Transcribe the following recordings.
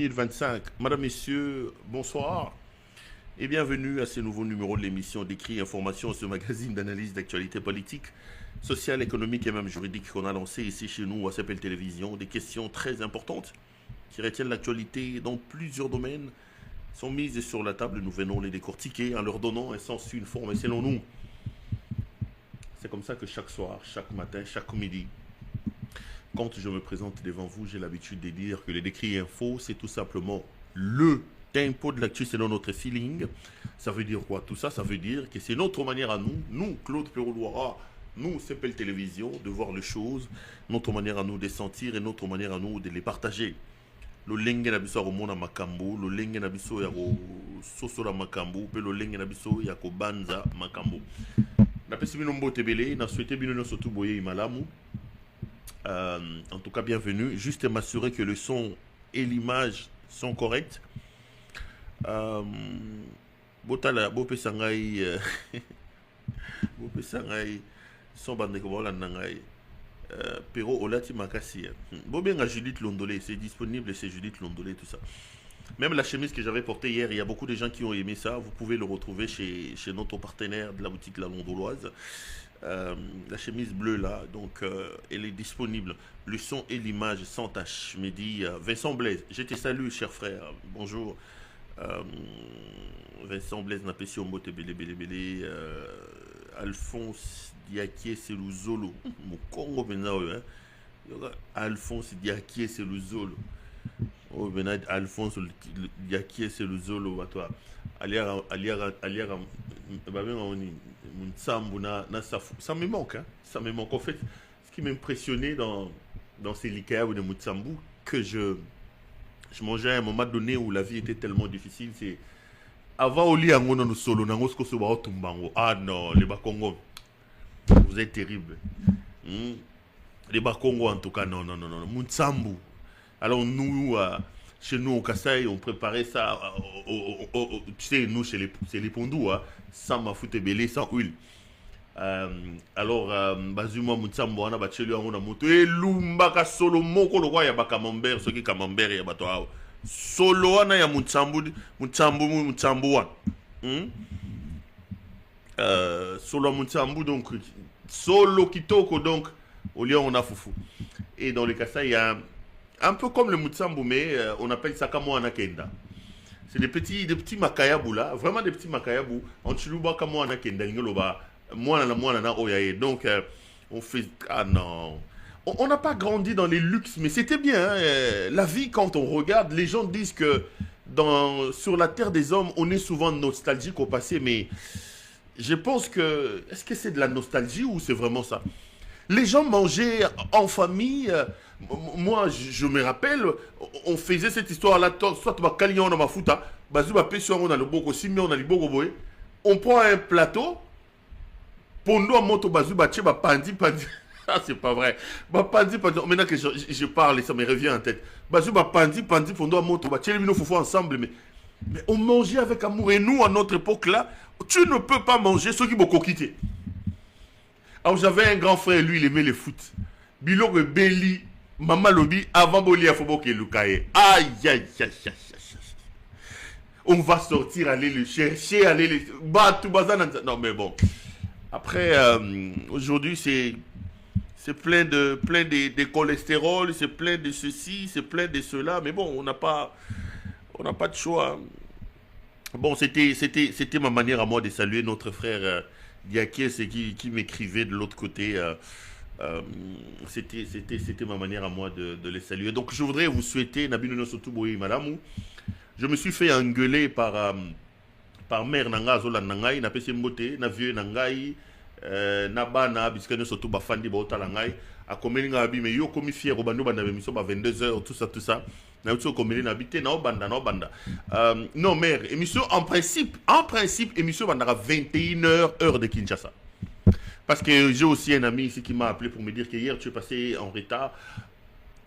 2025. Madame, Messieurs, bonsoir et bienvenue à ce nouveau numéro de l'émission d'écrit information, ce magazine d'analyse d'actualité politique, sociale, économique et même juridique qu'on a lancé ici chez nous à CPL Télévision. Des questions très importantes qui retiennent l'actualité dans plusieurs domaines sont mises sur la table. Nous venons les décortiquer en leur donnant un sens, une forme et selon nous. C'est comme ça que chaque soir, chaque matin, chaque midi, quand je me présente devant vous, j'ai l'habitude de dire que les décrits info, c'est tout simplement le tempo de l'actu selon notre feeling. Ça veut dire quoi tout ça? Ça veut dire que c'est notre manière à nous, Claude Perrault-Loira, nous, CPL Télévision, de voir les choses, notre manière à nous de sentir et notre manière à nous de les partager. Le lenge na biso akomona makambo, le lenge na biso ya kososola makambo, pe le lenge na biso ya kobanza makambo. Napesi bino mbote ebele, na souhaité bino nyonso tu boye malamu. En tout cas, bienvenue. Juste m'assurer que le son et l'image sont corrects. Botala, Bopé Sangai, Bopé Sangai, son bandeko Nangai, Pero Olati Makasi. Bobé Judith Londolé, c'est disponible, c'est Judith Londolé, tout ça. Même la chemise que j'avais portée hier, il y a beaucoup de gens qui ont aimé ça. Vous pouvez le retrouver chez notre partenaire de la boutique La Londoloise. La chemise bleue là, donc elle est disponible. Le son et l'image sans tâche. Me dit Vincent Blaise. Je te salue, cher frère. Bonjour. Vincent Blaise n'a pas si on botte belé. Alphonse Diakie Seluzolo. Mon Congo maintenant, hein. Alphonse Diakie Seluzolo. Oh, Benad Alphonse Diakie Seluzolo, toi. Aliara, ça me manque, hein? Ça me manque. En fait, ce qui m'impressionnait dans ces liqueurs de Mutsambu, que je mangeais à un moment donné où la vie était tellement difficile, c'est avant au lit, on solo, ah non, les Bakongo, vous êtes terribles. Les Bakongo, en tout cas, non. Mutsambu. Alors, nous, chez nous au Kassai, on préparait ça, tu sais, nous, chez les Pondous, hein, sans ma foute belé, sans huile. Alors, Bazuma Mutsambo, on a battu lui en moto. Et Lumbaka solo moko le roi ya bakamambert, ce qui camembert ya bato. Solo ana ya Mutsambu. Solo Mutsambu, donc, solo kitoko, donc, au lieu on a foufou. Et dans le Kassai, il y a un peu comme le Mutsambu, mais on appelle ça Kamo Anakenda. C'est des petits makayabou là, vraiment des petits makayabou. En Chiluba Kamo Anakenda, donc on fait. Ah non. On n'a pas grandi dans les luxes, mais c'était bien. Hein. La vie, quand on regarde, les gens disent que sur la terre des hommes, on est souvent nostalgique au passé, mais je pense que. Est-ce que c'est de la nostalgie ou c'est vraiment ça? Les gens mangeaient en famille. Moi, je me rappelle, on faisait cette histoire-là, soit on a ma fouta, on a le boko, on a le boko, on prend un plateau, pondo moto bazu bache, pandi. Ah, c'est pas vrai. Pandi. Maintenant que je parle, ça me revient en tête. Bazu pandi, pondo moto bache, les foufou ensemble, mais on mangeait avec amour. Et nous, à notre époque-là, tu ne peux pas manger ceux qui beaucoup quitté. Alors j'avais un grand frère, lui, il aimait le foot. Bilo Beli, Mama Lobi, avant Boli à Foboke Lukaye. Aïe. On va sortir, aller le chercher, aller le battre, non mais bon. Après, aujourd'hui, c'est plein de cholestérol, c'est plein de ceci, c'est plein de cela. Mais bon, on n'a pas de choix. Bon, c'était ma manière à moi de saluer notre frère Diakie, c'est qui m'écrivait de l'autre côté. C'était ma manière à moi de les saluer. Donc je voudrais vous souhaiter Nabino Sotuboyi Madame. Je me suis fait engueuler par mère Nanga Zola Nangai, na pesi mbote, na vieux Nangai, na bana biskane surtout bafandi ba otalangai, a komeli nga abi mais yo komi fier obando banda émission ba 22h tout ça. Na utso komeli na bité na obanda. Non mère, émission en principe émission bandara 21h heure de Kinshasa. Parce que j'ai aussi un ami ici qui m'a appelé pour me dire que hier tu es passé en retard.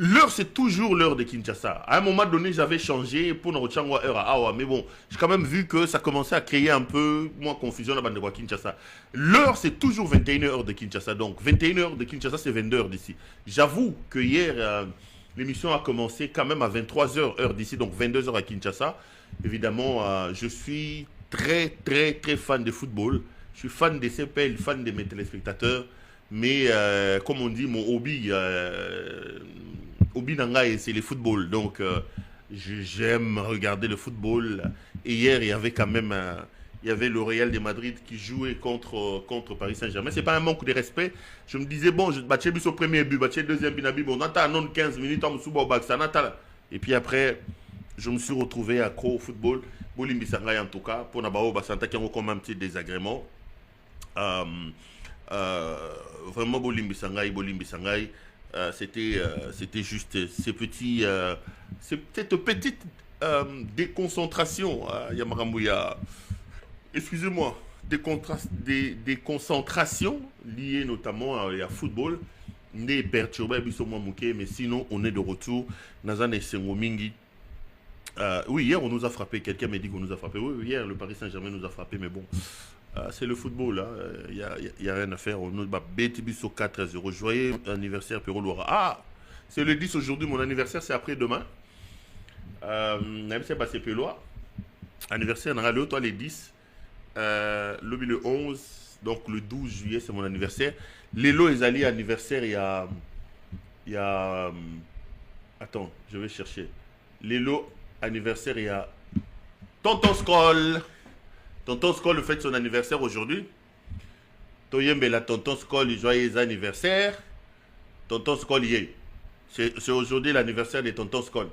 L'heure, c'est toujours l'heure de Kinshasa. À un moment donné, j'avais changé pour notre heure à Awa. Mais bon, j'ai quand même vu que ça commençait à créer un peu, confusion la bande de Kinshasa. L'heure, c'est toujours 21h de Kinshasa. Donc, 21h de Kinshasa, c'est 22h d'ici. J'avoue que hier, L'émission a commencé quand même à 23h, heure d'ici, donc 22h à Kinshasa. Évidemment, je suis très, très, très fan de football. Je suis fan des CPL, fan de mes téléspectateurs. Mais comme on dit, mon hobby nangai, c'est le football. Donc, j'aime regarder le football. Et hier, il y avait quand même il y avait le Real de Madrid qui jouait contre Paris Saint-Germain. C'est pas un manque de respect. Je me disais, bon, je battais au premier but, battais deuxième but, bon, on attend 15 minutes, on me souba au bac, ça n'attend. Et puis après, je me suis retrouvé accro au football. Bolimbi Sangai en tout cas, pour Nabao Basanta qui ont comme un petit désagrément. Euh, Vraiment Bolimbi Sangai, c'était juste cette petite déconcentration. Yamaramouya, excusez-moi, des concentrations liées notamment à football. N'est perturbé, mais sinon on est de retour. Nazan et Sengomingi. Oui, hier on nous a frappé. Quelqu'un m'a dit qu'on nous a frappé. Oui, hier le Paris Saint-Germain nous a frappé, mais bon. C'est le football, il n'y a rien à faire. On nous bat Bétibiso 4-0. Joyeux anniversaire, Péro Loira. Ah, c'est le 10 aujourd'hui, mon anniversaire, c'est après-demain. C'est passé Pélois. Anniversaire, on a le toi les 10. Le 11, donc le 12 juillet, c'est mon anniversaire. Lélo est allé anniversaire, il y a. Attends, je vais chercher. Lélo, anniversaire, il y a. Tonton Skoll. Tonton Skoll fête son anniversaire aujourd'hui. Toyembe la Tonton Skoll, joyeux anniversaire. Tonton Skoll y est. C'est aujourd'hui l'anniversaire de Tonton Skoll.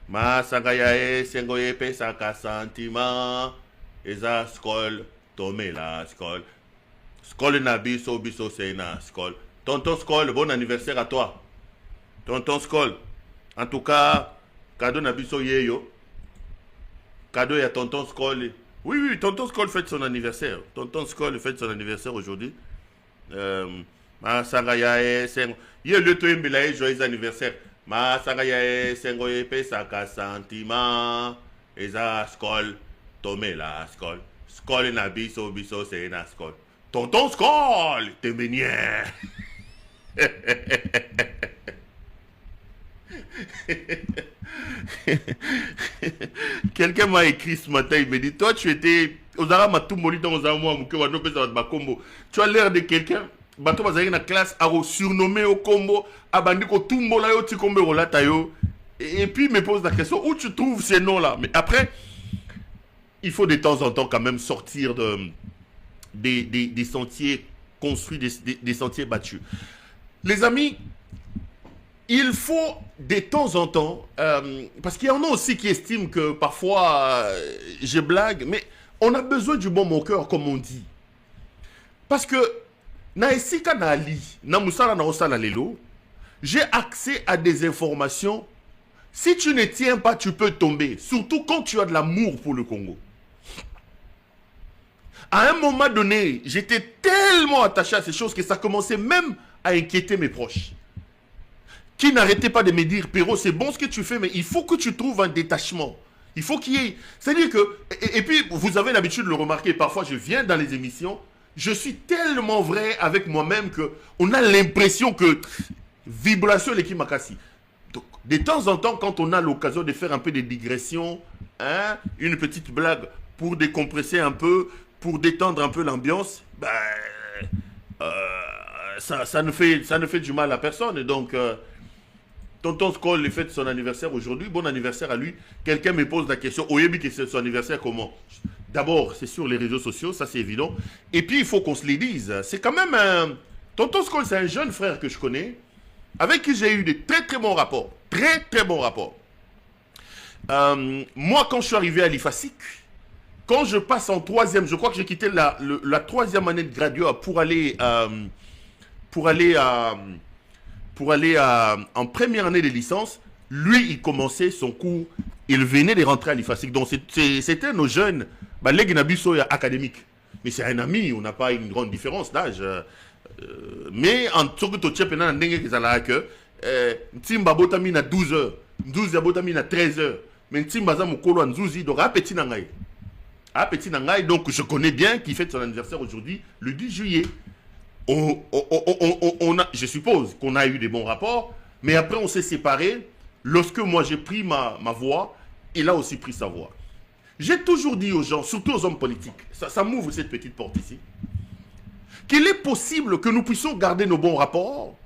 Ma sangayae sengoye pesaka sentiment. Eza Skoll, tomé la Skoll. Skoll na biso biso sena Skoll. Tonton Skoll, bon anniversaire à toi. Tonton Skoll. En tout cas, cadeau na biso yeyo. Cadeau ya Tonton Skoll. Oui, Tonton Skoll fête son anniversaire. Tonton Skoll fête son anniversaire aujourd'hui. Ma sangayae sengo. Yé le toyembelaye joyeux anniversaire. Ma sangayae sengo yepe saka sentiment. Eza Skoll. Tomé la Skoll. Skoll na biso biso c'est na Skoll. Tonton Skoll, t'es mignon. Quelqu'un m'a écrit ce matin, il me dit, toi tu étais tu as l'air de quelqu'un bato bazali na classe a surnommé au combo abandi ko tumbo la yo ti kombe rolata yo et puis il me pose la question où tu trouves ces noms là. Mais après il faut de temps en temps quand même sortir des sentiers construits, des sentiers battus. Les amis, il faut de temps en temps, parce qu'il y en a aussi qui estiment que parfois je blague, mais on a besoin du bon moqueur, comme on dit. Parce que, naesika na ali, na musala na osala lelo, j'ai accès à des informations. Si tu ne tiens pas, tu peux tomber. Surtout quand tu as de l'amour pour le Congo. À un moment donné, j'étais tellement attaché à ces choses que ça commençait même à inquiéter mes proches. Qui n'arrêtaient pas de me dire, Péro, c'est bon ce que tu fais, mais il faut que tu trouves un détachement. Il faut qu'il y ait... C'est-à-dire que... Et puis, vous avez l'habitude de le remarquer, parfois je viens dans les émissions, je suis tellement vrai avec moi-même qu'on a l'impression que... Vibration l'équipe Makassi. Donc, de temps en temps, quand on a l'occasion de faire un peu de digression, hein, une petite blague pour décompresser un peu, pour détendre un peu l'ambiance, ben, ça ne fait du mal à personne. Et donc, Tonton Skoll il fête son anniversaire aujourd'hui. Bon anniversaire à lui. Quelqu'un me pose la question, Oyebi, que c'est son anniversaire comment? D'abord, c'est sur les réseaux sociaux, ça c'est évident. Et puis, il faut qu'on se les dise. C'est quand même un... Tonton Skoll, c'est un jeune frère que je connais, avec qui j'ai eu des très très bons rapports. Très très bons rapports. Moi, quand je suis arrivé à l'IFASIC, quand je passe en troisième, je crois que j'ai quitté la troisième année de graduat pour aller en première année de licence, lui, il commençait son cours, il venait de rentrer à l'IFASIC. Donc, c'était nos jeunes, académique. Mais c'est un ami, on n'a pas une grande différence d'âge. Mais en tout cas, tu as que Ntimba botami na 12 heures, 12 ya botami na 13 heures. Mais Ntimba za mukolo nzuzi, donc à petit nangai. À petit nangai, donc je connais bien qui fête son anniversaire aujourd'hui, le 10 juillet. Je suppose qu'on a eu des bons rapports. Mais après, on s'est séparés. Lorsque moi, j'ai pris ma voie, il a aussi pris sa voie. J'ai toujours dit aux gens, surtout aux hommes politiques, ça m'ouvre cette petite porte ici, qu'il est possible que nous puissions garder nos bons rapports,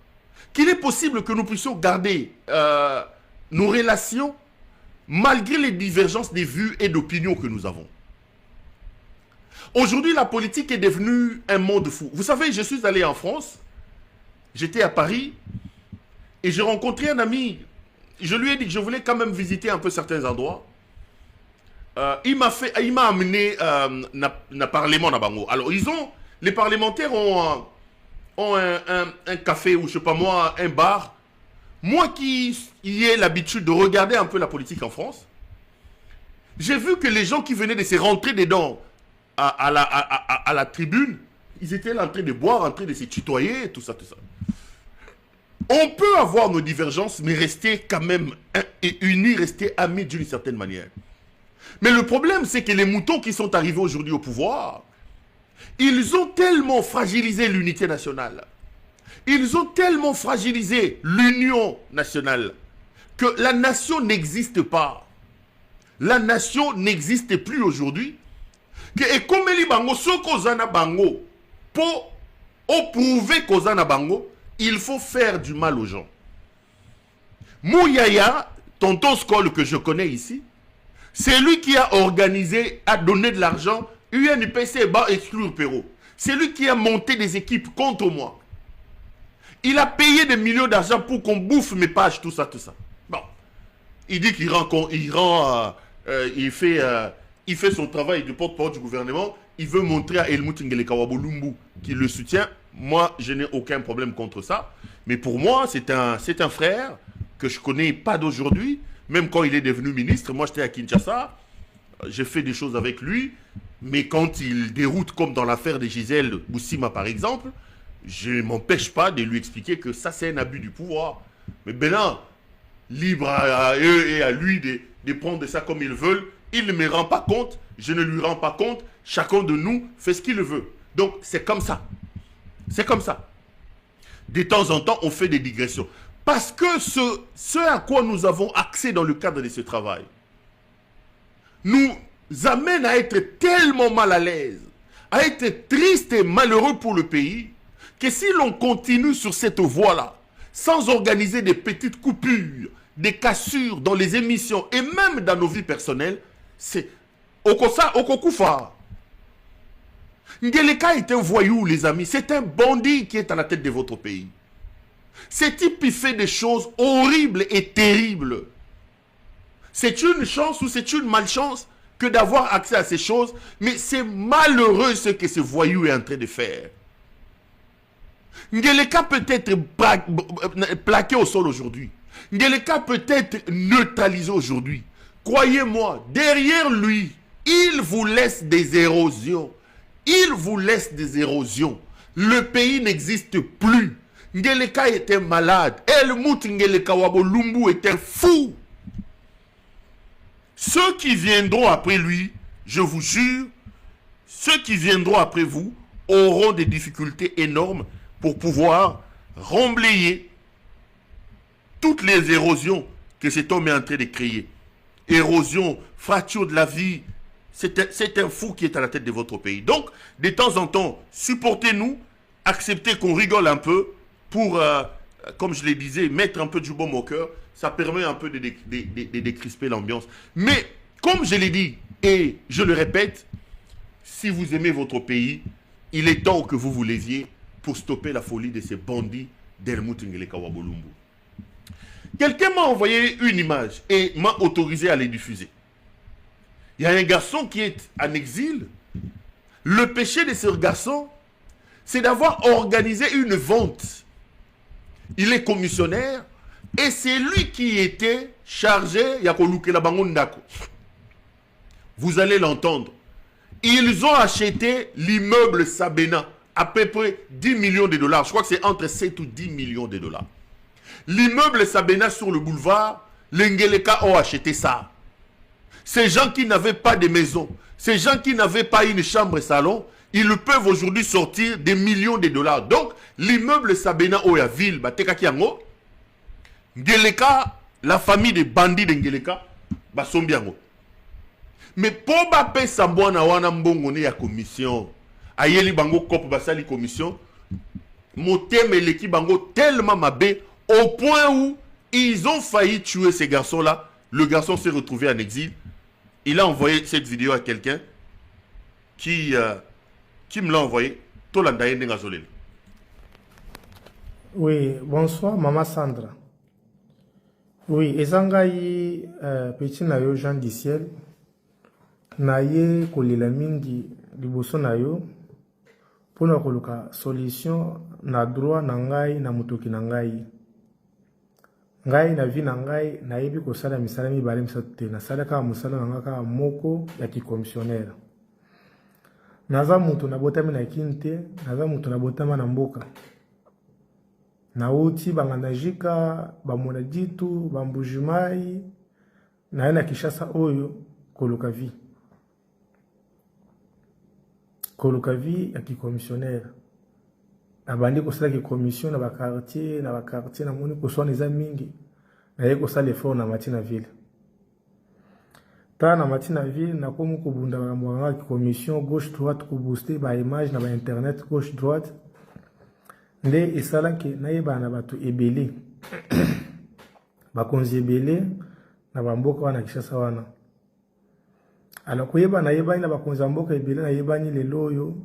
qu'il est possible que nous puissions garder nos relations malgré les divergences des vues et d'opinions que nous avons. Aujourd'hui, la politique est devenue un monde fou. Vous savez, je suis allé en France, j'étais à Paris, et j'ai rencontré un ami. Je lui ai dit que je voulais quand même visiter un peu certains endroits. Il m'a amené un parlement à Bango. Alors, les parlementaires ont un café ou je sais pas moi, un bar. Moi qui ai l'habitude de regarder un peu la politique en France, j'ai vu que les gens qui venaient de se rentrer dedans à la tribune, ils étaient là en train de boire, en train de se tutoyer, tout ça, tout ça. On peut avoir nos divergences, mais rester quand même unis, rester amis d'une certaine manière. Mais le problème, c'est que les moutons qui sont arrivés aujourd'hui au pouvoir, ils ont tellement fragilisé l'unité nationale, ils ont tellement fragilisé l'union nationale, que la nation n'existe pas. La nation n'existe plus aujourd'hui. Et comme les bango, ceux qu'on bango, pour prouver qu'on a bango, il faut faire du mal aux gens. Mouyaya, tonton Skoll que je connais ici, c'est lui qui a organisé, a donné de l'argent, UNPC va exclure Perrault. C'est lui qui a monté des équipes contre moi. Il a payé des millions d'argent pour qu'on bouffe mes pages, tout ça, tout ça. Bon. Il dit qu'il il fait son travail de porte-parole du gouvernement. Il veut montrer à Helmut Ngeleka-Wabo Lumbu qu'il le soutient. Moi, je n'ai aucun problème contre ça. Mais pour moi, c'est un frère que je ne connais pas d'aujourd'hui. Même quand il est devenu ministre, moi j'étais à Kinshasa. J'ai fait des choses avec lui. Mais quand il déroute, comme dans l'affaire de Gisèle Boussima par exemple, je ne m'empêche pas de lui expliquer que ça c'est un abus du pouvoir. Mais maintenant, libre à eux et à lui de prendre ça comme ils veulent. Il ne me rend pas compte, je ne lui rends pas compte. Chacun de nous fait ce qu'il veut. Donc c'est comme ça. C'est comme ça. De temps en temps, on fait des digressions. Parce que ce à quoi nous avons accès dans le cadre de ce travail nous amène à être tellement mal à l'aise, à être triste et malheureux pour le pays, que si l'on continue sur cette voie-là, sans organiser des petites coupures, des cassures dans les émissions et même dans nos vies personnelles, c'est Okokufa. Ngeleka est un voyou, les amis. C'est un bandit qui est à la tête de votre pays. Ce type, il fait des choses horribles et terribles. C'est une chance ou c'est une malchance que d'avoir accès à ces choses, mais c'est malheureux ce que ce voyou est en train de faire. Ngeleka peut être plaqué au sol aujourd'hui. Ngeleka peut être neutralisé aujourd'hui. Croyez-moi, derrière lui, il vous laisse des érosions. Il vous laisse des érosions. Le pays n'existe plus. Ngeleka était malade. Helmut Ngeleka-Wabo Lumbu était fou. Ceux qui viendront après lui, je vous jure, ceux qui viendront après vous auront des difficultés énormes pour pouvoir remblayer toutes les érosions que cet homme est en train de créer. Érosion, fracture de la vie. C'est un fou qui est à la tête de votre pays. Donc, de temps en temps, supportez-nous, acceptez qu'on rigole un peu pour, comme je le disais, mettre un peu du baume au cœur. Ça permet un peu de décrisper l'ambiance. Mais, comme je l'ai dit, et je le répète, si vous aimez votre pays, il est temps que vous vous leviez pour stopper la folie de ces bandits d'Helmut Ngeleka-Wabo Lumbu. Quelqu'un m'a envoyé une image et m'a autorisé à les diffuser. Il y a un garçon qui est en exil. Le péché de ce garçon, c'est d'avoir organisé une vente. Il est commissionnaire et c'est lui qui était chargé. Vous allez l'entendre. Ils ont acheté l'immeuble Sabena à peu près 10 millions de dollars. Je crois que c'est entre 7 ou 10 millions de dollars. L'immeuble Sabena sur le boulevard, les Ngeleka ont acheté ça. Ces gens qui n'avaient pas de maison, ces gens qui n'avaient pas une chambre et salon, ils peuvent aujourd'hui sortir des millions de dollars. Donc, l'immeuble Sabena Oya Ville, Ngeleka, la famille des bandits de Ngeleka, basombiango. Mais pour bape sambona wana mbongo ne ya commission, ayeli bango kop basali commission, moteme leki bango tellement mabé au point où ils ont failli tuer ces garçons-là. Le garçon s'est retrouvé en exil. Il a envoyé cette vidéo à quelqu'un qui me l'a envoyé. Tolandaye Nengazolel. Oui, bonsoir, Maman Sandra. Oui, ezangai petit na yo Jean du ciel. Na ye kolela mingi liboso na yo pona koluka solution na droit na ngai na mutoki na ngai. Ngai na vi na ngai na yebi kosala misala mibale misato te na sala kaka mosala na nga kaka moko ya kicommissionnaire. Naza mutu na botami na kinte, naza mutu na botama na mboka. Na uti banganda jika, bamona jitu, bambujimai, na yana Kishasa oyo koluka vi. Koluka vi ya kicommissionnaire. Na bandi kosala ki commission na ba quartier na moni koswana eza mingi. Na ye kosala effort na Matina ville. Ta na Matina ville na komu ko bunda ba mwanga ki commission gauche droite ko booster ba image na ba internet gauche droite. Nde esala ke na yeba na bato ebele. Ba konzi ebele na ba mboka wana Kishasa wana. Alors koyeba na yeba na ba konzi mboka ebele na yeba ni lelo oyo.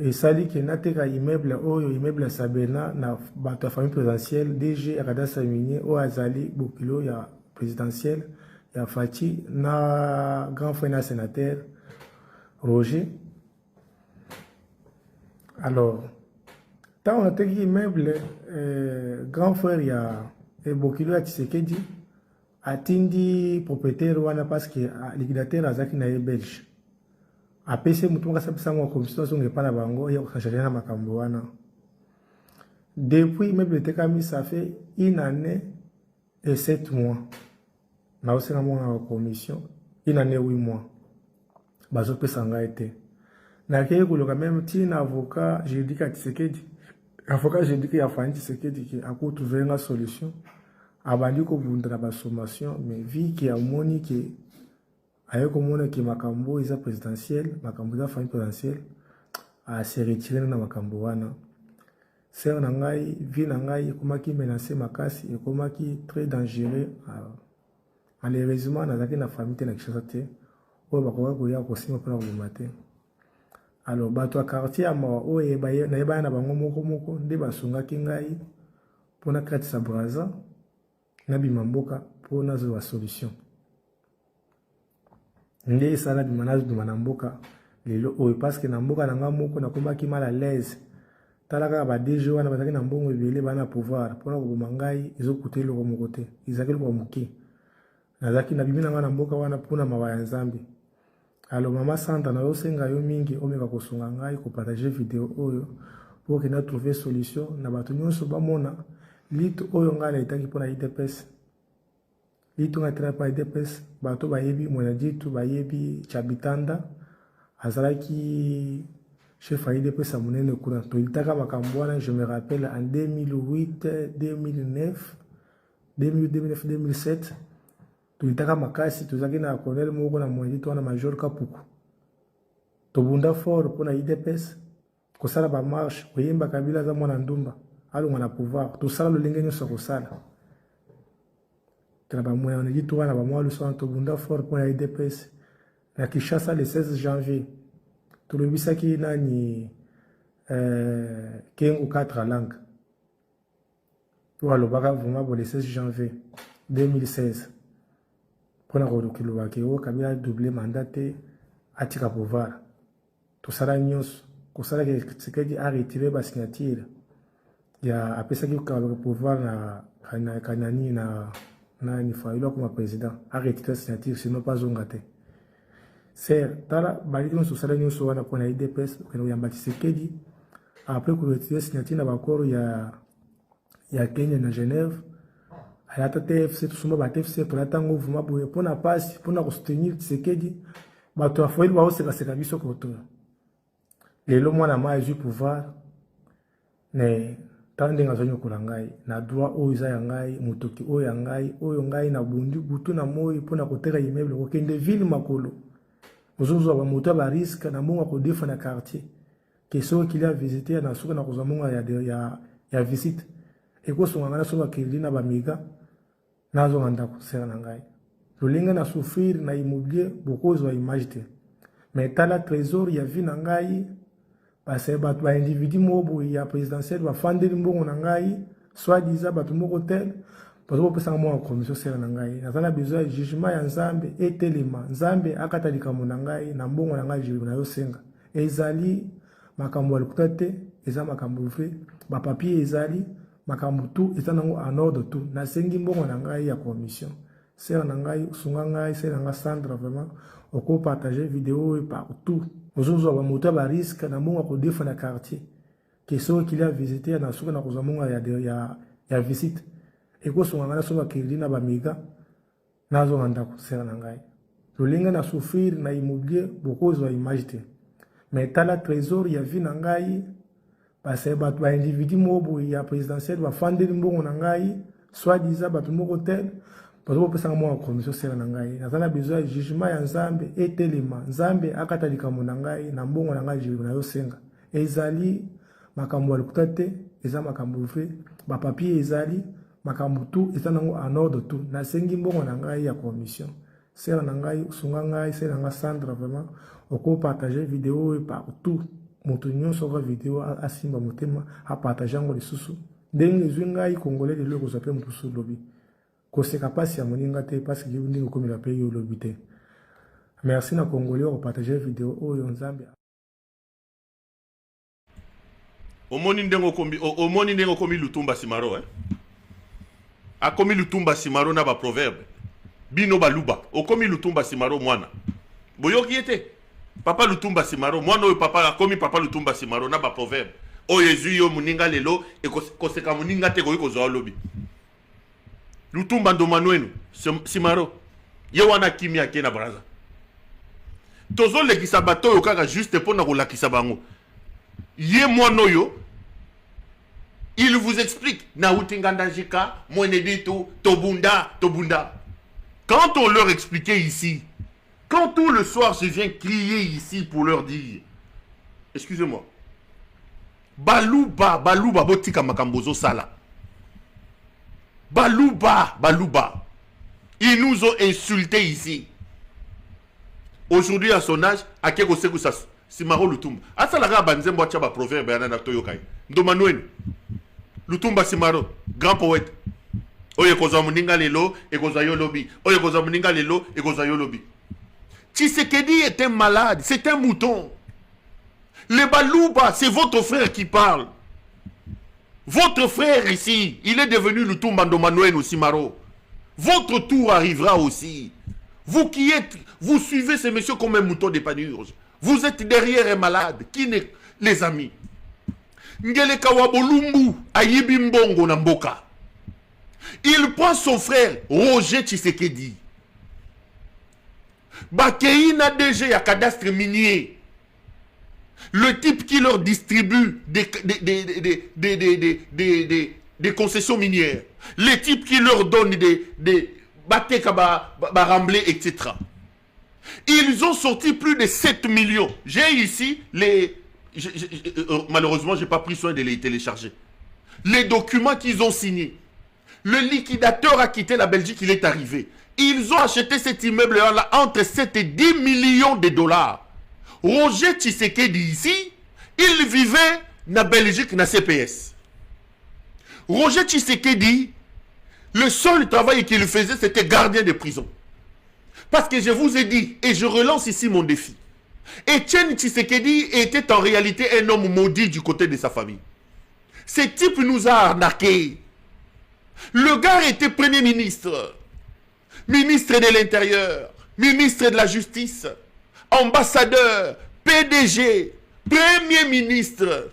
Et ça dit que nateka immeuble oyo immeuble Sabena na bato famille présidentielle DG Akada Samini o azali bokilo ya présidentielle ya Fati na grand frère sénateur Roger. Alors tant on a teki immeuble grand frère ya bokilo ya Tshisekedi atindi propriétaire wana parce que liquidateur azaki na belge. APC mutunga sabisa mwa commission zonge pana bango ya kushajalana makambo wana. Depuis immeuble tekami ça fait 1 année et 7 mois. Na osenga mwa commission 1 année 8 mois. Bazo pesa nga été. Na keye kuloka même tina avocat juridique à Tshisekedi. Avocat juridique ya Fandi Tshisekedi qui a trouvé une solution. Abandi ko bundra ba sommation mais vie qui a moni qui ayo komona ki makambo isa présidentielle makambo za famille présidentielle a se retirer na makambo wana ser na ngai vie na ngai komaki menacer makasi et komaki très dangereux malheureusement na zaki na famille te na Kishasa te o bakoka ko ya ko sima pona ko mate alors bato a quartier ama o e ba na yeba na bango moko nde basunga ki ngai pona kati sa braza na bimamboka pona zo solution. Nde sala di manazo di manamboka lelo oyo parce que na mboka na nga moko na kombaki mal à l'aise talaka ba DG wana bazaki na mbongo ebele bana pouvoir pona ko mangai ezokutela ko mokote izakeli ko muki nazaki na bimina nga na mboka wana pona mabaya nzambe. Alors Mama Santa na yosenga yo mingi omeka kosunga ngai ko partager vidéo oyo pour que na trouver solution na bato nyonso bamona litu oyo nga na itaki pona IDPS. Litu nga tra pa IDPS bato bayebi mwenajitu bayebi Chabitanda azalaki chef à IDPS a monene kuna to itaka makambo wana je me rappelle en 2008 2009 2007 to itaka makasi to zaki na colonel moko na mwenajitu wana major Kapuku to bunda fort pona IDPS ko sala ba marche oyemba kabila za mwana ndumba alonga na pouvoir to sala lolenge nyonso ko sala. On a dit tout à l'heure, le centre Bunda Fort pour la IDPS. La Kishasa le 16 janvier. Tout le bisaki n'a ni 15 ou 4 langues. Pour le baga vraiment pour le 16 janvier 2016. Pour la Rodokilo Wakeo, Kabila doublé mandaté à Tika pouvoir. Tout ça la news. Pour ça que Tshisekedi a retiré la signature. Il y a après ça qu'il y a le pouvoir na Kanani na il faut comme président arrêter la signature sinon pas zongate c'est tala baliki no sosala nyonso wana pona IDPS keno ya Tshisekedi après que retirer signature na bakoro ya Kenya na Genève ayata TFC tusuma ba TFC pour tango vuma boye pona passe pona ko soutenir Tshisekedi bato afoili ba oseka seka biso ko to lelo mwana ma ju pouvoir ne tande nga zonyo kulangai na droit o iza ya ngai mutoki o ya ngai oyo ngai na bundu butu na moi pona koteka immeuble ko kende ville makolo ozozo ba moto ba risque na monga ko defa na quartier que so qu'il a visité na suka na kozamonga ya visite e ko songa na so ba kilina ba miga na zo nganda ko sera na ngai lolinga na souffrir na immobilier beaucoup zo image te mais tala trésor ya vie na ngai parce que bato ba individu mobo ya présidentiel ba fandeli mbongo na ngai soit disant bato moko tel parce que pesa mo commission sera na ngai nazana besoin jugement ya nzambe etelema nzambe akata likambo na ngai na mbongo na ngai jibu na yo senga ezali makambo alikuta te eza makambo vrai ba papier ezali makambo tout eza nango en ordre tout na sengi mbongo na ngai ya commission sera na ngai sunga ngai sera na Sandra vraiment oko partager vidéo partout ozozo ba moto ba risque na monga ko defa na quartier que so qu'il a visité na suka na kozamonga ya visite e ko songa na so ba kilina ba miga na zo nganda ko sera na ngai lolinga na souffrir na immobilier beaucoup zo image te mais tala trésor ya vie na ngai parce que bato ba individu mobo ya présidentiel ba fandeli mbongo na ngai soit disant bato moko tel parce que pesa mo commission sera na ngai nazana besoin jugement ya nzambe etelema nzambe akata likambo na ngai na mbongo na ngai jibu na yo senga ezali makambo alikuta te eza makambo vrai ba papier ezali makambo tout eza nango en ordre tout na sengi mbongo na ngai ya commission sera na ngai sunga ngai sera na Sandra vraiment oko partager vidéo partout moto nyonso ka vidéo asimba motema a partager ngo lisusu ndenge ezwi ngai congolais de loko zape mutusu lobi koseka pasi ya moninga te parce que ndingo komila pe yo lobi te merci na congolais ko partager vidéo oyo nzambe omoni ndengo komi Lutumba Simaro akomi Lutumba Simaro na ba proverbe bino baluba okomi Lutumba Simaro mwana boyoki ete papa Lutumba Simaro mwana oyo papa akomi papa Lutumba Simaro na ba proverbe oyo ezui yo muninga lelo e koseka muninga te ko zo lobi Lutumba Ndomanwenu Simaro ye wana kimia ke na braza tozo lekisa bato yo kaka juste pona ko lakisa bango ye mwana oyo il vous explique na utingandajika mweneditu tobunda. Quand on leur expliquait ici, quand tout le soir je viens crier ici pour leur dire, excusez-moi, baluba botika makambozo sala, baluba, ils nous ont insultés ici. Aujourd'hui à son âge, à quelque chose ça Simaro Lutumba. Asalaga banzembo acha ba proverbe yana na toyokai. Ndomanwenu Lutumba Simaro, grand poète. Oye koza muninga lelo e koza yolobi. Oye koza muninga lelo e koza yolobi. Tshisekedi était malade, c'est un mouton. Les balouba, c'est votre frère qui parle. Votre frère ici, il est devenu Lutumba Ndomanwenu Simaro. Votre tour arrivera aussi. Vous qui êtes, vous suivez ces messieurs comme un mouton de panurge. Vous êtes derrière un malade. Qui n'est les amis? Ngele Kawabolumbu ayibi mbongo na mboka. Il prend son frère Roger Tshisekedi. Bakeina DG ya cadastre minier. Le type qui leur distribue des concessions minières. Les types qui leur donnent des Bateka Baramblé, etc. Ils ont sorti plus de 7 millions. J'ai ici les... malheureusement, je n'ai pas pris soin de les télécharger. Les documents qu'ils ont signés. Le liquidateur a quitté la Belgique, il est arrivé. Ils ont acheté cet immeuble-là entre 7 et 10 millions de dollars. Roger Tshisekedi ici, il vivait na Belgique, na CPS. Roger Tshisekedi, le seul travail qu'il faisait, c'était gardien de prison. Parce que je vous ai dit, et je relance ici mon défi, Etienne Tshisekedi était en réalité un homme maudit du côté de sa famille. Ce type nous a arnaqués. Le gars était premier ministre, ministre de l'Intérieur, ministre de la Justice, ambassadeur, PDG, premier ministre.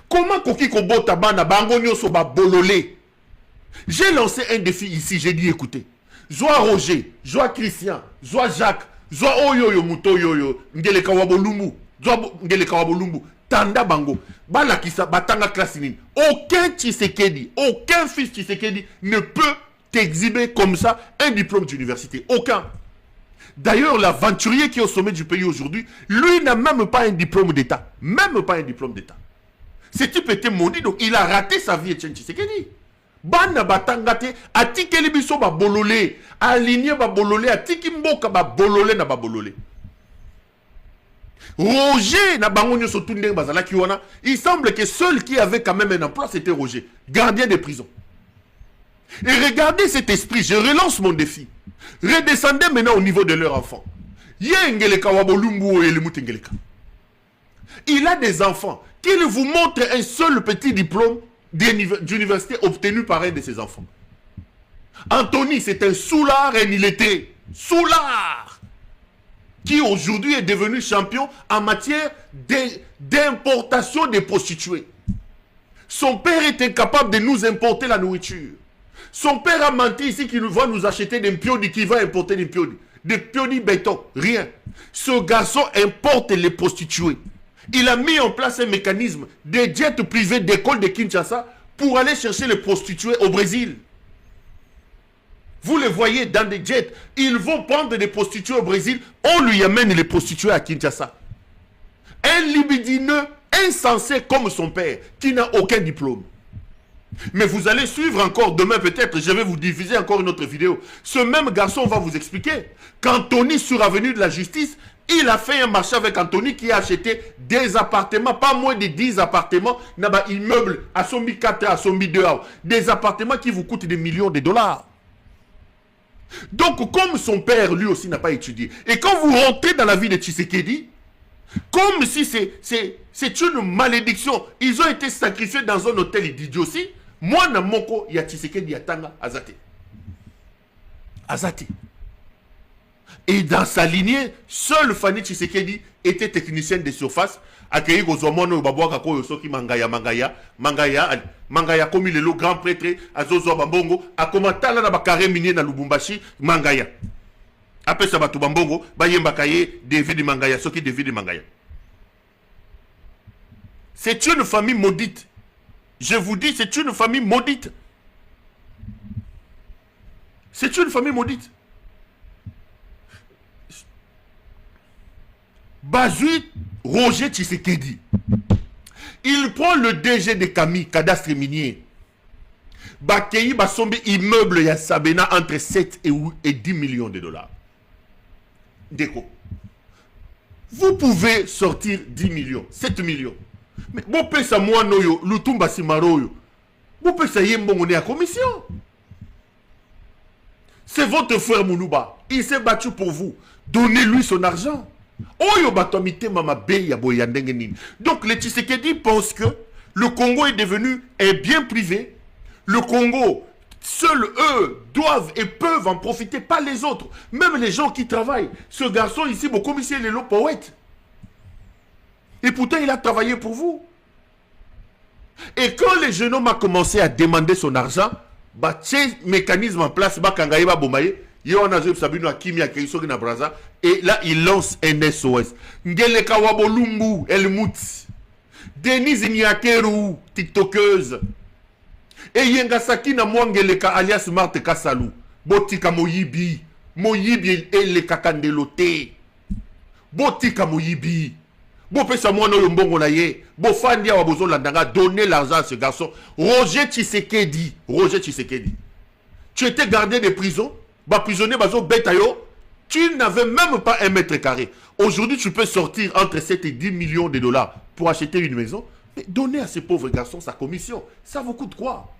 Comment Koki Kobota Bana Bangonio Soba Bololé? J'ai lancé un défi ici, j'ai dit écoutez, Joa Roger, Joa Christian, Joa Jacques, Joa Oyoyo Muto Yoyo, Ngele Kawabolumbu, Joa Ngele Kawabolumbu, tanda bango bala kisa batanga classe nini. Aucun Tshisekedi, aucun fils Tshisekedi ne peut t'exhiber comme ça un diplôme d'université, aucun. D'ailleurs, l'aventurier qui est au sommet du pays aujourd'hui, lui n'a même pas un diplôme d'État. Même pas un diplôme d'État. Ce type était maudit, donc il a raté sa vie, Etienne Tshisekedi. Bana batangate, atiki libiso ba bololé, aligné ba bololé, atiki mboka ba bololé na ba bololé. Roger na bangonyo sotunde bazala kiwana, il semble que seul qui avait quand même un emploi, c'était Roger, gardien des prisons. Et regardez cet esprit, je relance mon défi. Redescendez maintenant au niveau de leur enfant. Il a des enfants. Qu'il vous montre un seul petit diplôme d'université obtenu par un de ses enfants. Anthony, c'est un soulard, un illettré. Soulard qui aujourd'hui est devenu champion en matière d'importation des prostituées. Son père est incapable de nous importer la nourriture. Son père a menti ici qu'il va nous acheter des piodis, qui va importer des piodis béton, rien. Ce garçon importe les prostituées. Il a mis en place un mécanisme de jets privés d'école de Kinshasa pour aller chercher les prostituées au Brésil. Vous les voyez dans des jets, ils vont prendre des prostituées au Brésil, on lui amène les prostituées à Kinshasa. Un libidineux insensé comme son père, qui n'a aucun diplôme. Mais vous allez suivre encore demain peut-être, je vais vous diffuser encore une autre vidéo. Ce même garçon va vous expliquer qu'Anthony sur Avenue de la Justice, il a fait un marché avec Anthony qui a acheté des appartements, pas moins de 10 appartements, immeubles à Sombi 4, à Sombi 2, des appartements qui vous coûtent des millions de dollars. Donc comme son père lui aussi n'a pas étudié, et quand vous rentrez dans la vie de Tshisekedi, comme si c'est une malédiction, ils ont été sacrifiés dans un hôtel d'idiotie. Moi, na moko ya Tshisekedi yatanga azate. Azate. Et dans sa lignée, seul Fanny Tshisekedi était technicien de surface. Accueilli Gozomono Babouaka Koyosoki Mangaya comme il est le grand prêtre Azozo Bambongo, a commenté na bakare minier na Lubumbashi Mangaya. Après ça, Batou Bambongo, Bayembakaye, David Mangaya, Soki David Mangaya. C'est une famille maudite. Je vous dis, c'est une famille maudite. C'est une famille maudite. Bazui Roger Tshisekedi. Il prend le DG de Camille, cadastre minier. Bakei Basombi immeuble ya Sabena entre 7 et 10 millions de dollars. Déco. Vous pouvez sortir 10 millions, 7 millions. Mais vous pouvez ça moi noyo, Lutumba Simaroyo. Vous pouvez ça yembongone à commission. C'est votre frère Moulouba. Il s'est battu pour vous. Donnez-lui son argent. Donc les Tshisekedi pensent que le Congo est devenu un bien privé. Le Congo, seuls eux doivent et peuvent en profiter, pas les autres. Même les gens qui travaillent. Ce garçon ici, mon commissaire, il est le poète. Et pourtant, il a travaillé pour vous. Et quand le jeune homme a commencé à demander son argent, bah, mécanisme en place, bah, Kangaïba Bombaye, et là, il lance un SOS. Ngele Kawabolumbu, Elmout. Denise Nyakeru, TikTokeuse. Et Yengasaki na Mwangeleka alias Marthe Kassalou. Botika Moyibi. Moyibi et le Kakandelote. Botika Moyibi. Bo pesa mwana oyo mbongo na ye. Bo fandia wa bozo landanga. Donnez l'argent à ce garçon. Roger Tshisekedi. Roger Tshisekedi. Tu étais gardien de prison. Bah prisonnier bazo betayo. Tu n'avais même pas 1 mètre carré. Aujourd'hui, tu peux sortir entre 7 et 10 millions de dollars pour acheter une maison. Mais donnez à ces pauvres garçons sa commission. Ça vous coûte quoi?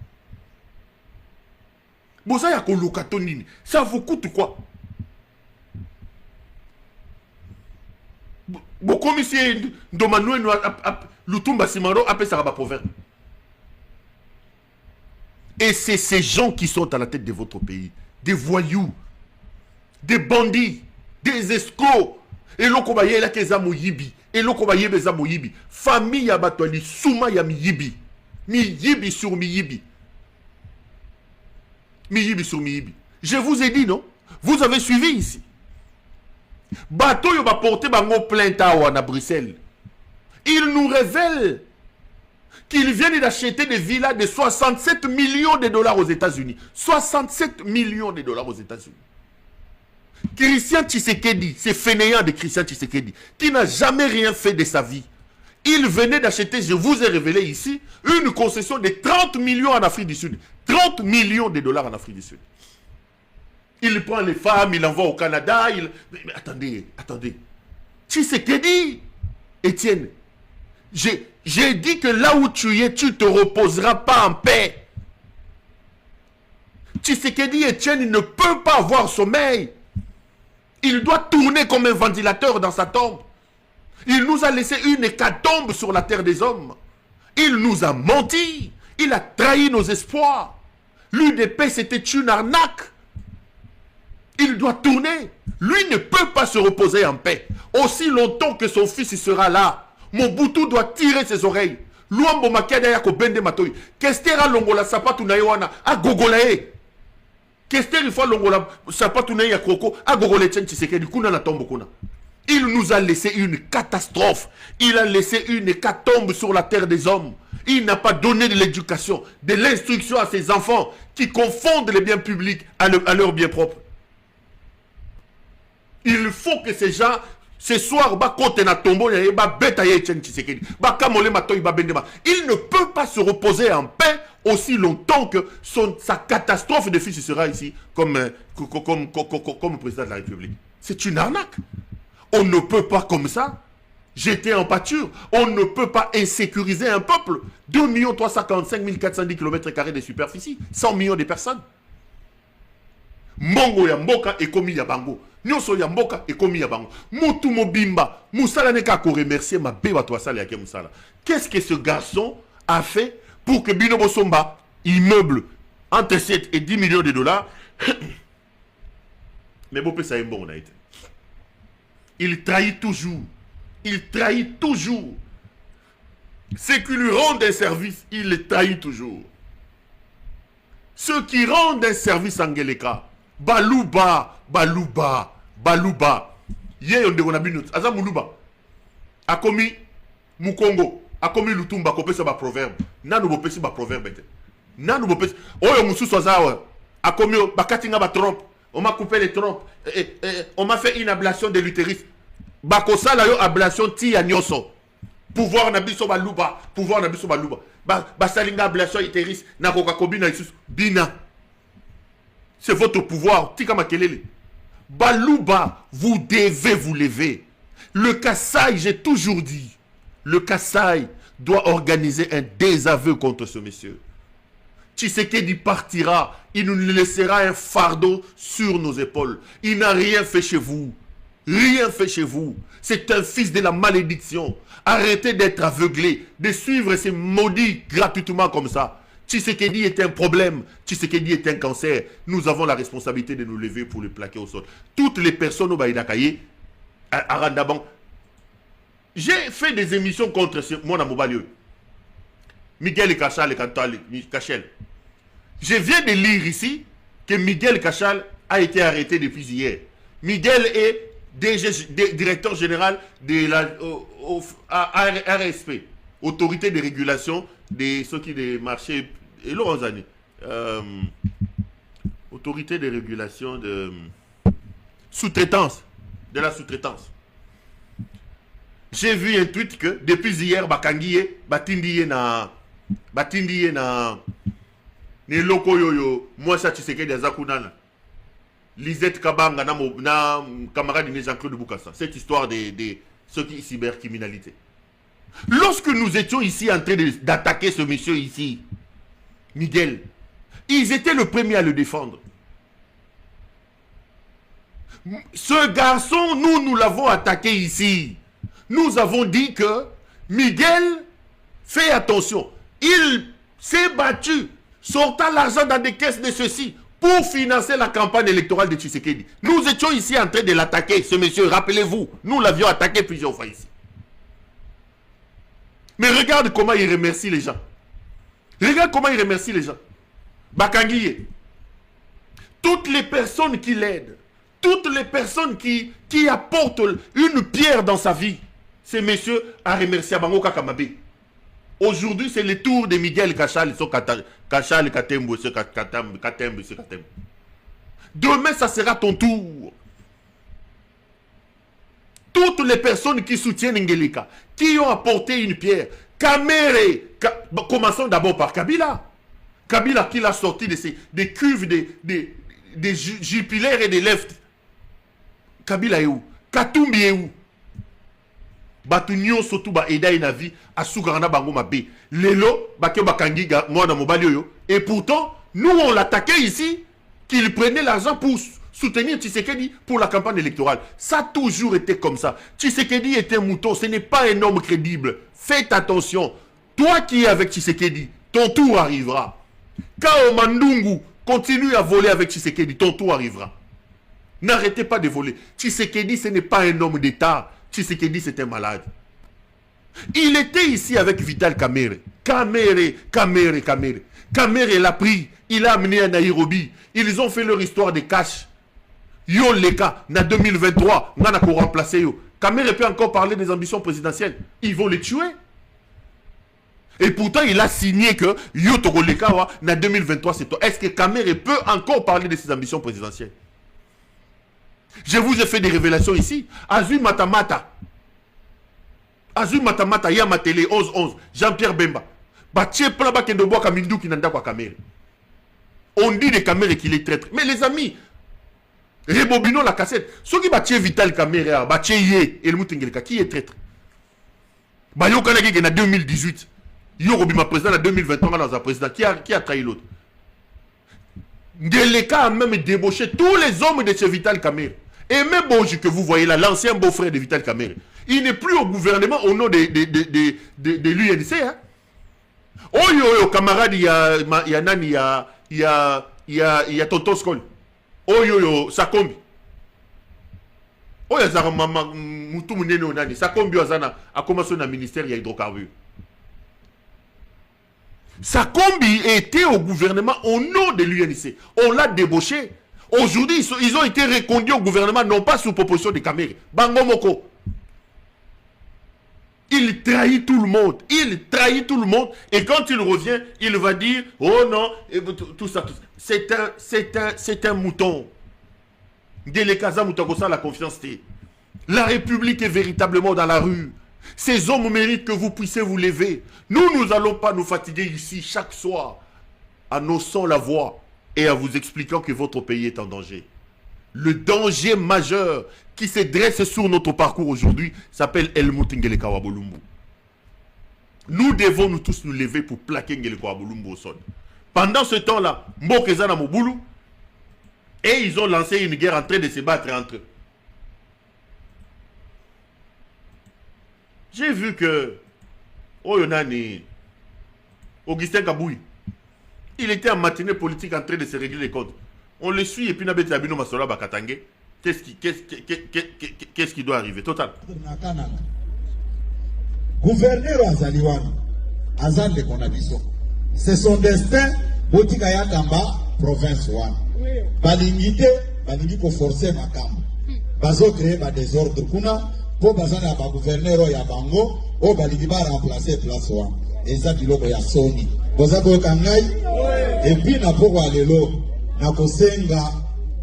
Ça vous coûte quoi? Bon commissaire Ndomanoué Lutumba Simaro appelle ça proverbe. Et c'est ces gens qui sont à la tête de votre pays. Des voyous, des bandits, des escrocs. Et l'okobaye la keza moyibi. Et l'okobaye beza moyibi. Famille ya batwali souma ya miyibi. Miyibi sur miyibi. Miyibi sur miyibi. Je vous ai dit, non? Vous avez suivi ici. Bateau yo ba porter bango plainte à Bruxelles. Il nous révèle qu'ils viennent d'acheter des villas de 67 millions de dollars aux États-Unis. 67 millions de dollars aux États-Unis. Christian Tshisekedi, c'est fainéant de Christian Tshisekedi, qui n'a jamais rien fait de sa vie. Il venait d'acheter, je vous ai révélé ici, une concession de 30 millions en Afrique du Sud. 30 millions de dollars en Afrique du Sud. Il prend les femmes, il envoie au Canada. Mais attendez. Tshisekedi, Étienne, j'ai dit que là où tu es, tu ne te reposeras pas en paix. Tshisekedi, Étienne, il ne peut pas avoir sommeil. Il doit tourner comme un ventilateur dans sa tombe. Il nous a laissé une hécatombe sur la terre des hommes. Il nous a menti. Il a trahi nos espoirs. L'UDP, c'était une arnaque. Il doit tourner. Lui ne peut pas se reposer en paix. Aussi longtemps que son fils sera là, Mobutu doit tirer ses oreilles. Luambo Makeda yako bende matoi. Kestera longola sapatu na yoana a gogolae. Kestera fois longola sapatu na ya kroko a gogole Etienne Tshisekedi kuna na tombe kuna. Il nous a laissé une catastrophe. Il a laissé une hécatombe sur la terre des hommes. Il n'a pas donné de l'éducation, de l'instruction à ses enfants qui confondent les biens publics à leurs biens propres. Il faut que ces gens, ce soir, il ne peut pas se reposer en paix aussi longtemps que sa catastrophe de fils sera ici comme président de la République. C'est une arnaque. On ne peut pas comme ça jeter en pâture. On ne peut pas insécuriser un peuple. 2 345 410 km² de superficie. 100 millions de personnes. Mongo ya mboka ekomi ya bango. Nyonso ya mboka ekomi ya bango. Mutu mobimba. Moussala neka ko remercier ma beba to asala yake Moussala. Qu'est-ce que ce garçon a fait pour que Bino Bosomba immeuble entre 7 et 10 millions de dollars? Mais bon, ça est bon, on a été. Il trahit toujours. Il trahit toujours. Ceux qui lui rendent un service, il les trahit toujours. Ceux qui rendent un service en Ngeleka, Balouba. Yé on a binut. Aza Moulouba. Akomi Mukongo. Akomi Lutumba. Kopesa ba proverbe. Nanu bopesi ba proverbe. Nanu bopesi. Oyo musu sozawa. Akomi bakatinga ba trompe. On m'a coupé les trompes. On m'a fait une ablation de l'utérus. Bakosa la yo ablation ti ya nyoso. Pouvoir na biso baluba. Pouvoir na biso baluba. Basalinga ablation utérus. Na kokakobina isus. Bina. C'est votre pouvoir. Tika makelele. Balouba, vous devez vous lever. Le Kassai, j'ai toujours dit, le Kassai doit organiser un désaveu contre ce monsieur. Tshisekedi partira, il nous laissera un fardeau sur nos épaules. Il n'a rien fait chez vous. Rien fait chez vous. C'est un fils de la malédiction. Arrêtez d'être aveuglé, de suivre ces maudits gratuitement comme ça. Tshisekedi est un problème. Tshisekedi est un cancer. Nous avons la responsabilité de nous lever pour le plaquer au sol. Toutes les personnes au Baïdakaye, à Randaban, j'ai fait des émissions contre mon amour. Miguel Kachal et Kachel. Je viens de lire ici que Miguel Kachal a été arrêté depuis hier. Miguel est directeur général de la RSP, Autorité de régulation des marchés et l'Oranzani. Autorité de régulation de sous-traitance, de la sous-traitance. J'ai vu un tweet que depuis hier, Bakangiye, Batindiye na ne loko yoyo, moi ça tu sais que des akunana. Lisette Kabanga na camarade de Jean-Claude Boukassa. Cette histoire de ceux qui cybercriminalité. Lorsque nous étions ici en train d'attaquer ce monsieur ici, Miguel, ils étaient le premier à le défendre. Ce garçon, nous l'avons attaqué ici. Nous avons dit que Miguel, fais attention. Il s'est battu, sortant l'argent dans des caisses de ceci pour financer la campagne électorale de Tshisekedi. Nous étions ici en train de l'attaquer, ce monsieur, rappelez-vous. Nous l'avions attaqué plusieurs fois ici. Mais regarde comment il remercie les gens. Regarde comment il remercie les gens. Bakangiye. Toutes les personnes qui l'aident, toutes les personnes qui apportent une pierre dans sa vie, ces messieurs à remercier Bango Kakamabe. Aujourd'hui, c'est le tour de Miguel Kachal, Kachal, Katembo, Katembo. Demain, ça sera ton tour. Toutes les personnes qui soutiennent Ngeleka, qui ont apporté une pierre, Kamere, commençons d'abord par Kabila. Kabila qui l'a sorti des cuves, des jupilaires et des lefts. Kabila est où? Katumbi est où? Batunyo sotu ba eda ina vie asugarana bango mabe. Lelo bake bakangiga mwana mobali yo. Et pourtant, nous on l'attaquait ici qu'il prenait l'argent pour soutenir Tshisekedi pour la campagne électorale. Ça a toujours été comme ça. Tshisekedi est un mouton, ce n'est pas un homme crédible. Faites attention. Toi qui es avec Tshisekedi, ton tour arrivera. Kao Mandungu continue à voler avec Tshisekedi, ton tour arrivera. N'arrêtez pas de voler. Tshisekedi, ce n'est pas un homme d'État. Tshisekedi, c'est un malade. Il était ici avec Vital Kamerhe. Kamerhe l'a pris. Il l'a amené à Nairobi. Ils ont fait leur histoire de cash. Yo Leka, na 2023, on a remplacé yo. Kamerhe peut encore parler des ambitions présidentielles. Ils vont les tuer. Et pourtant, il a signé que Yo Togo Leka, na 2023, c'est toi. Est-ce que Kamerhe peut encore parler de ses ambitions présidentielles? Je vous ai fait des révélations ici. Azui Matamata, Yama Télé, 11-11, Jean-Pierre Bemba. On dit de Kamerhe qu'il est traître. Mais les amis, rebobinons la cassette. Ceux qui battent Vital Kamerhe, qui est traître? Bayo Kanagi en 2018. Yo Robima président en 2023 dans un président. Qui a trahi l'autre? Ngeleka a même débauché tous les hommes de ce Vital Kamerhe. Et même Bonji que vous voyez là, l'ancien beau-frère de Vital Kamerhe, il n'est plus au gouvernement au nom de l'UNC. Hein? Oh yo, camarade, il y a Nani, il y a Tonton Skol. Oh yo, Sakombi. Oh ya Zara Moutou Mouneno Nani. Sakombi Azana a commencé dans le ministère, il y a hydrocarbures. Sakombi était au gouvernement au nom de l'UNC. On l'a débauché. Aujourd'hui, ils ont été reconduits au gouvernement, non pas sous proposition de Kamerhe. Bango Moko. Il trahit tout le monde. Et quand il revient, il va dire, oh non, tout ça. C'est un mouton. Delekaza Moutakosa, la confiance. La République est véritablement dans la rue. Ces hommes méritent que vous puissiez vous lever. Nous n'allons pas nous fatiguer ici chaque soir, annonçant la voix et en vous expliquant que votre pays est en danger. Le danger majeur qui se dresse sur notre parcours aujourd'hui s'appelle Helmut Ngeleka Wabolumbu. Nous devons nous tous nous lever pour plaquer Ngeleka Wabolumbu au sol. Pendant ce temps-là, Mbokezana Moboulou, et ils ont lancé une guerre en train de se battre entre eux. J'ai vu que Oyonani, Augustin Kaboui, il était en matinée politique en train de se régler les comptes. On le suit et puis Nabet Abino Masola Bakatangé. Qu'est-ce qui doit arriver? Total. Gouverneur Azaliwan, Azal de Konabiso. C'est son destin, Botikaya Kamba, province 1. Balingite, Balingi ko forcer Makamba. Bazo créer ba désordre kuna, po bazana ba gouverneur ya bango, o Balingi ba remplacer place 1. Et ça biloko ya Sony. Bozako kangai, et puis na poko alelo. Nakosenga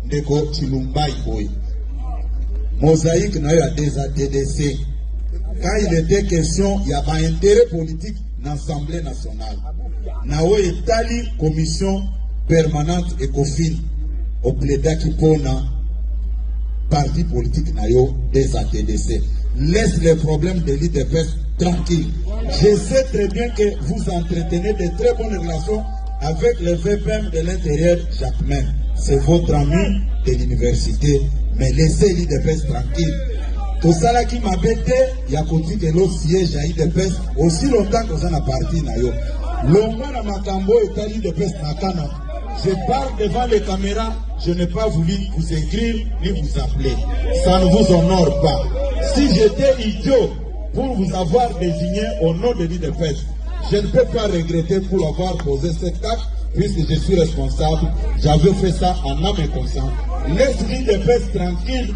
ndeko Chilumbai boy. Mosaïque n'a eu à des ATDC. Quand il était question, il y a un intérêt politique dans l'Assemblée nationale. Nao etali commission permanente ECOFIN au plaida qui pona parti politique nayo des ATDC. Laisse les problèmes de l'IDPS tranquilles. Je sais très bien que vous entretenez de très bonnes relations avec le VPM de l'intérieur, Jacques Même. C'est votre ami de l'université. Mais laissez l'IDPS tranquille. Tout ça là qui m'a bêté, il y a continué que l'autre siège à l'IDPS aussi longtemps que ça n'a parti. Longtemps à Makambo et à l'IDPS Nakana. Je parle devant les caméras, je n'ai pas voulu vous écrire ni vous appeler. Ça ne vous honore pas. Si j'étais idiot pour vous avoir désigné au nom de l'IDPS, je ne peux pas regretter pour avoir posé cet acte, puisque je suis responsable. J'avais fait ça en âme et conscience. Laisse l'IDPS tranquille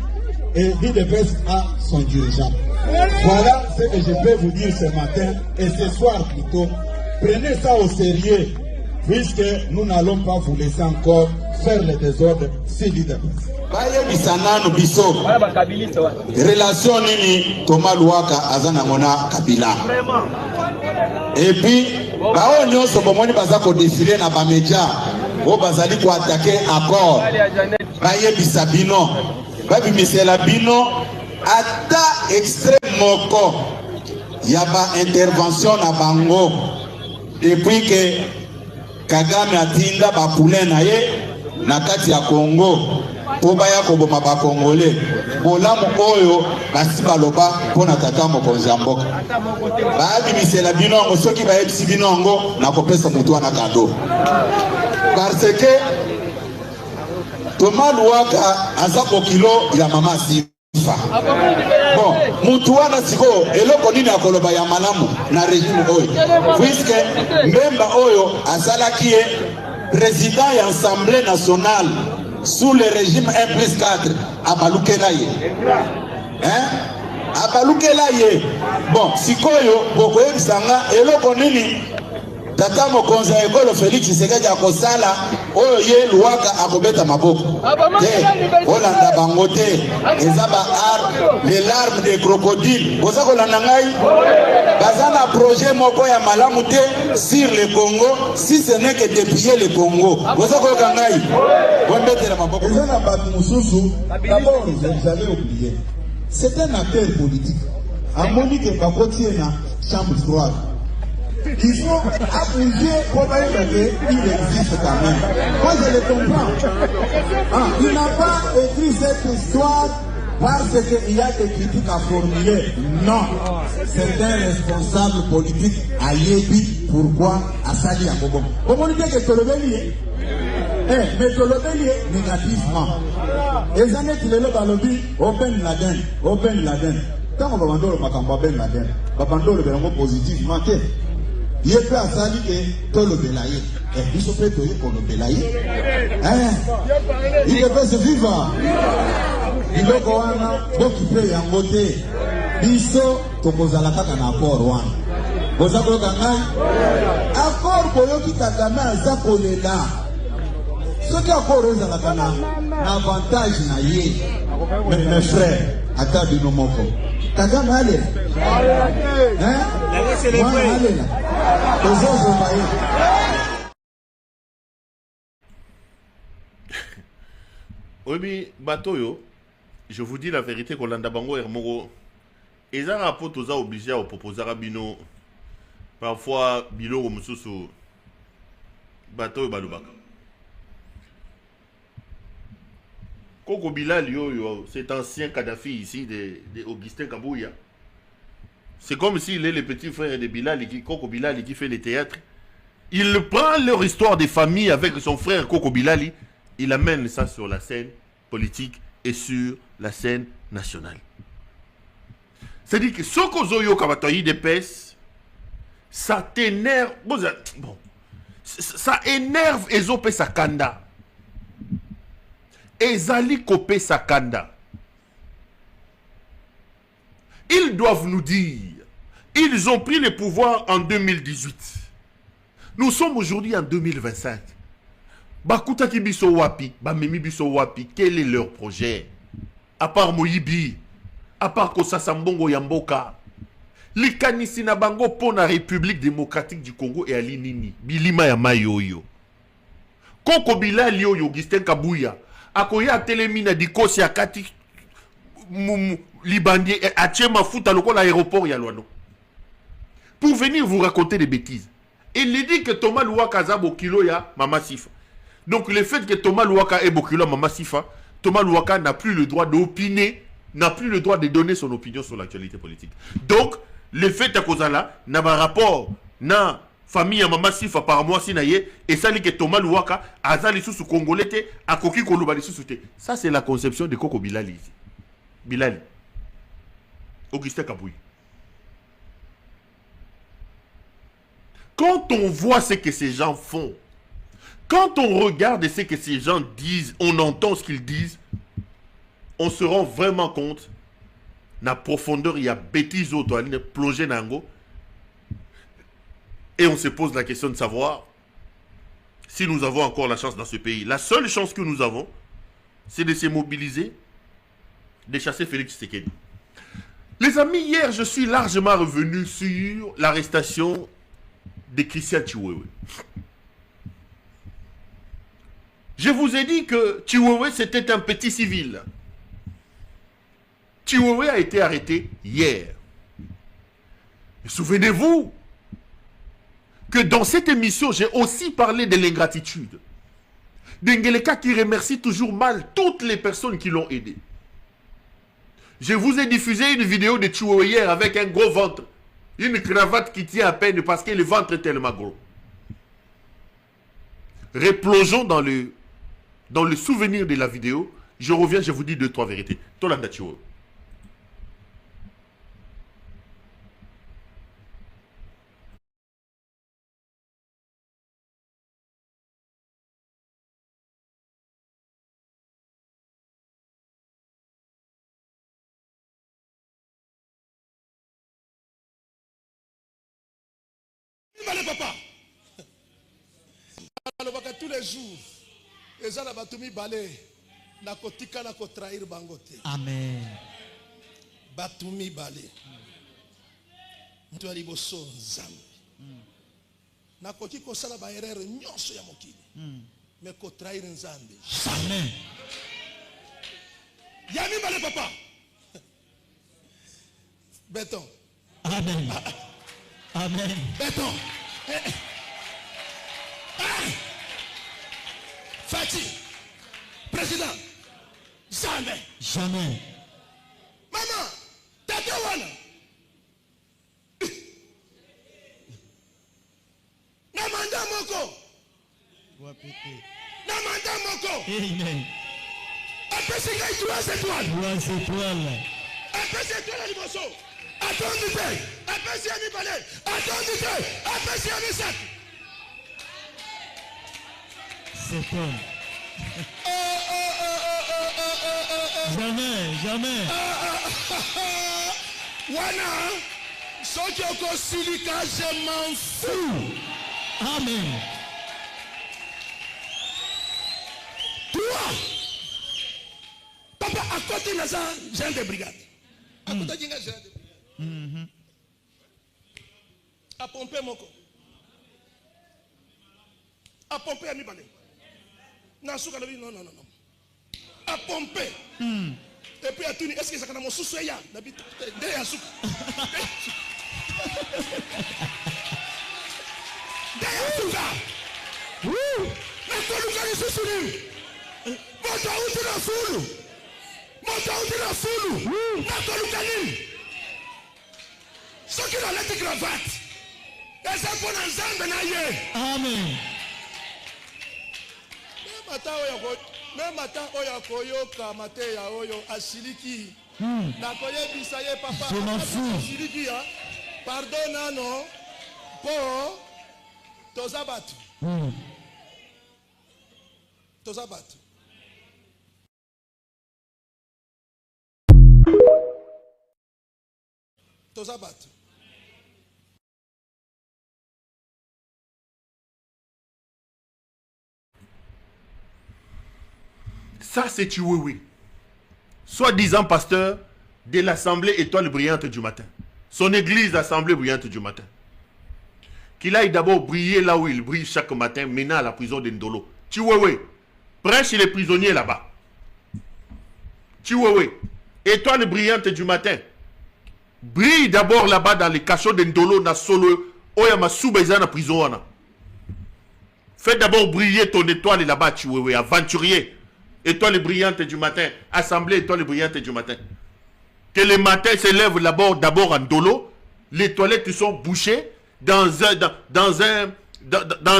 et l'IDPS a son dirigeant. Voilà ce que je peux vous dire ce matin et ce soir plutôt. Prenez ça au sérieux, puisque nous n'allons pas vous laisser encore faire le désordre si leader. Bayebisanano biso relation nini Thomas Louaka azana ngona Kabila. Et puis bao nyonso bomoni baza ko défiler na ba média o bazali ko attaquer accord bayebisa bino babimisela bino ata extrême moko ya ba intervention na bango depuis que Kagame atinda ba poulain na ye na kati ya Congo po baya koboma ba Congolais bolamu oyo basi baloba pona tata mokonzi ya mboka babimisela bino ngo soki bayebisi bino ngo na kopesa mutu wana kado parce que Thomas Louaka aza kilo ya mama Sifa. Bon, mutu wana siko eloko nini akoloba ya malamu na régime oyo puisque memba oyo azalaki ye président ya Assemblée nationale sous le régime 1+4 abalukela ye. Hein? Abalukela ye. Bon, sikoyo bokoyebisanga eloko nini tata mokonzi ya ekolo Félix Tshisekedi akosala oyo ye Louaka akobeta maboko te olanda bango te eza ba les larmes des crocodiles oza kolanda ngai baza na projet moko ya malamu te sur le Congo si ce n'est que dépiller le Congo oza koyoka ngai bombetela maboko eza na bato mosusu d'abord vous avez oublié c'est un acteur politique amoni ke bakoti na chambre froide. Il faut appuyer pour qu'il existe quand même. Moi je le comprends. Ah, il n'a pas écrit cette histoire parce qu'il y a des critiques à formuler. Non. C'est un responsable politique à Yébi. Pourquoi à Sali à Bobo. Comment on dit que Tolobeli mais Tolobeli négativement. Les années qu'il est là dans le but, Open Laden. Quand on va vendre le Makamba Ben Laden, on va vendre le positivement. Il est prêt à salir que tout le bélaïe. Et il se fait toyer pour le bélaïe. Il est prêt à se vivre. Il est prêt à se vivre. Biso tokozala kaka na accord wana. Boza ko kangai. Accord koyo ki Kagame aza kolela. Soki accord ezala kana avantage na ye. Mes frères, ata bino moko. Kagame ale. Hein? Oui, Batoyo, je vous dis la vérité, Kolanda Bango Hermoro, et ça rapporte aux obligés à proposer à Bino, parfois Bilo ou Moussoussou, Batoyo Balubaka. Koko Bilal, cet ancien Kadhafi ici de Augustin Kabouya. C'est comme s'il est le petit frère de Bilal, Koko Bilali, qui fait le théâtre. Il prend leur histoire de famille avec son frère Koko Bilali. Il amène ça sur la scène politique et sur la scène nationale. C'est-à-dire que ce que Zoyo Kabatoyi d'épaisse, ça t'énerve. Bon, ça énerve Ezope Sakanda. Ezali Kope Sakanda. Ils doivent nous dire, ils ont pris le pouvoir en 2018. Nous sommes aujourd'hui en 2025. Bakuta Kibiso Wapi, Bamemi Biso Wapi, quel est leur projet? À part Moyibi, à part Kosasambongo Yamboka, Likanisi Nabango pour la République démocratique du Congo et Ali Nini, Bilima Yamayoyo. Koko Bilal Yo Augustin Kabouya, Akoya Telemina Dikosi Akati Libandier et Achema Fouta Loko l'aéroport Yalwano. Pour venir vous raconter des bêtises. Il dit que Thomas Louaka a Bokilo ya Mama Sifa. Donc le fait que Thomas Louaka ait Bokilo Mama Sifa, Thomas Louaka n'a plus le droit d'opiner, n'a plus le droit de donner son opinion sur l'actualité politique. Donc, le fait que Kozala n'a pas rapport, n'a famille à Mama Sifa par moi sinaye, et ça dit que Thomas Louaka a zali sous Congolais, a Koki Kolobali sous. Ça c'est la conception de Koko Bilali. Bilali. Augustin Kabouy. Quand on voit ce que ces gens font, quand on regarde ce que ces gens disent, on entend ce qu'ils disent, on se rend vraiment compte na profondeur, il y a bêtises autres, il y a plongé dans l'ango. Et on se pose la question de savoir si nous avons encore la chance dans ce pays. La seule chance que nous avons, c'est de se mobiliser, de chasser Félix Tshisekedi. Les amis, hier, je suis largement revenu sur l'arrestation de Christian Chiwewe. Je vous ai dit que Chiwewe, c'était un petit civil. Chiwewe a été arrêté hier. Souvenez-vous que dans cette émission, j'ai aussi parlé de l'ingratitude. D'Ngeleka qui remercie toujours mal toutes les personnes qui l'ont aidé. Je vous ai diffusé une vidéo de Chiwewe hier avec un gros ventre. Une cravate qui tient à peine parce que le ventre est tellement gros. Replongeons dans le souvenir de la vidéo. Je reviens, je vous dis 2-3 vérités. Tolanda Chiwewe. Papa, tous les jours, les gens batumi balé, na kotika na ko trahir bangote. Amen. Batumi balé. Mtu aliboso nzambe. Na koki ko sala ba erreur nyonso ya mokili. Mais ko trahir nzambe. Amen. Yami balé papa. Béton. Amen. Amen. Béton. Fatih, président, jamais. Jamais. Maman, tata wana. Namanda moko. Namanda moko. Amen. Après c'est qu'il y a 3 étoiles. 3 étoiles. Après c'est étoile à l'imoso. Attendez, après c'est Ami Balé. Attendez, après c'est Ami Sak. C'est homme. Jamais, jamais. Wana, ce qui est encore silica, je m'en fous. Amen. Toi, papa, à côté de ça, j'ai des brigades. À côté de ça, j'ai des brigades. À pomper mon corps. À pomper à mi balé. Non, non, non, non. À pomper. Et puis à tout, est-ce que ça a mon sous ya? Derrière sous. Derrière tout ça. Mais toi, nous allons sous nous. Mon temps où tu l'as foule. Mon temps où tu l'as foule. Notre Lucaline. Ceux qui ont lettre cravate. Et ça pour ensemble naïe. Amen. Même matin oyo koyoka matin ya oyo asiliki. Na koye bisaye papa. Je m'en fous. Asiliki hein. Pardon non. Po tozabatu. Tozabatu. Tozabatu. Ça, c'est Chiwewe, soi-disant pasteur de l'Assemblée Étoile Brillante du matin. Son église, Assemblée Brillante du matin. Qu'il aille d'abord briller là où il brille chaque matin, maintenant à la prison de Ndolo. Chiwewe, prêche les prisonniers là-bas. Chiwewe, Étoile Brillante du matin. Brille d'abord là-bas dans les cachots de Ndolo, dans Solo, Oyama Soubeza dans la prison. Fais d'abord briller ton étoile là-bas, Chiwewe, aventurier. Étoile brillante du matin, assemblée étoile brillante du matin. Que le matin se lève d'abord en Ndolo, les toilettes sont bouchées dans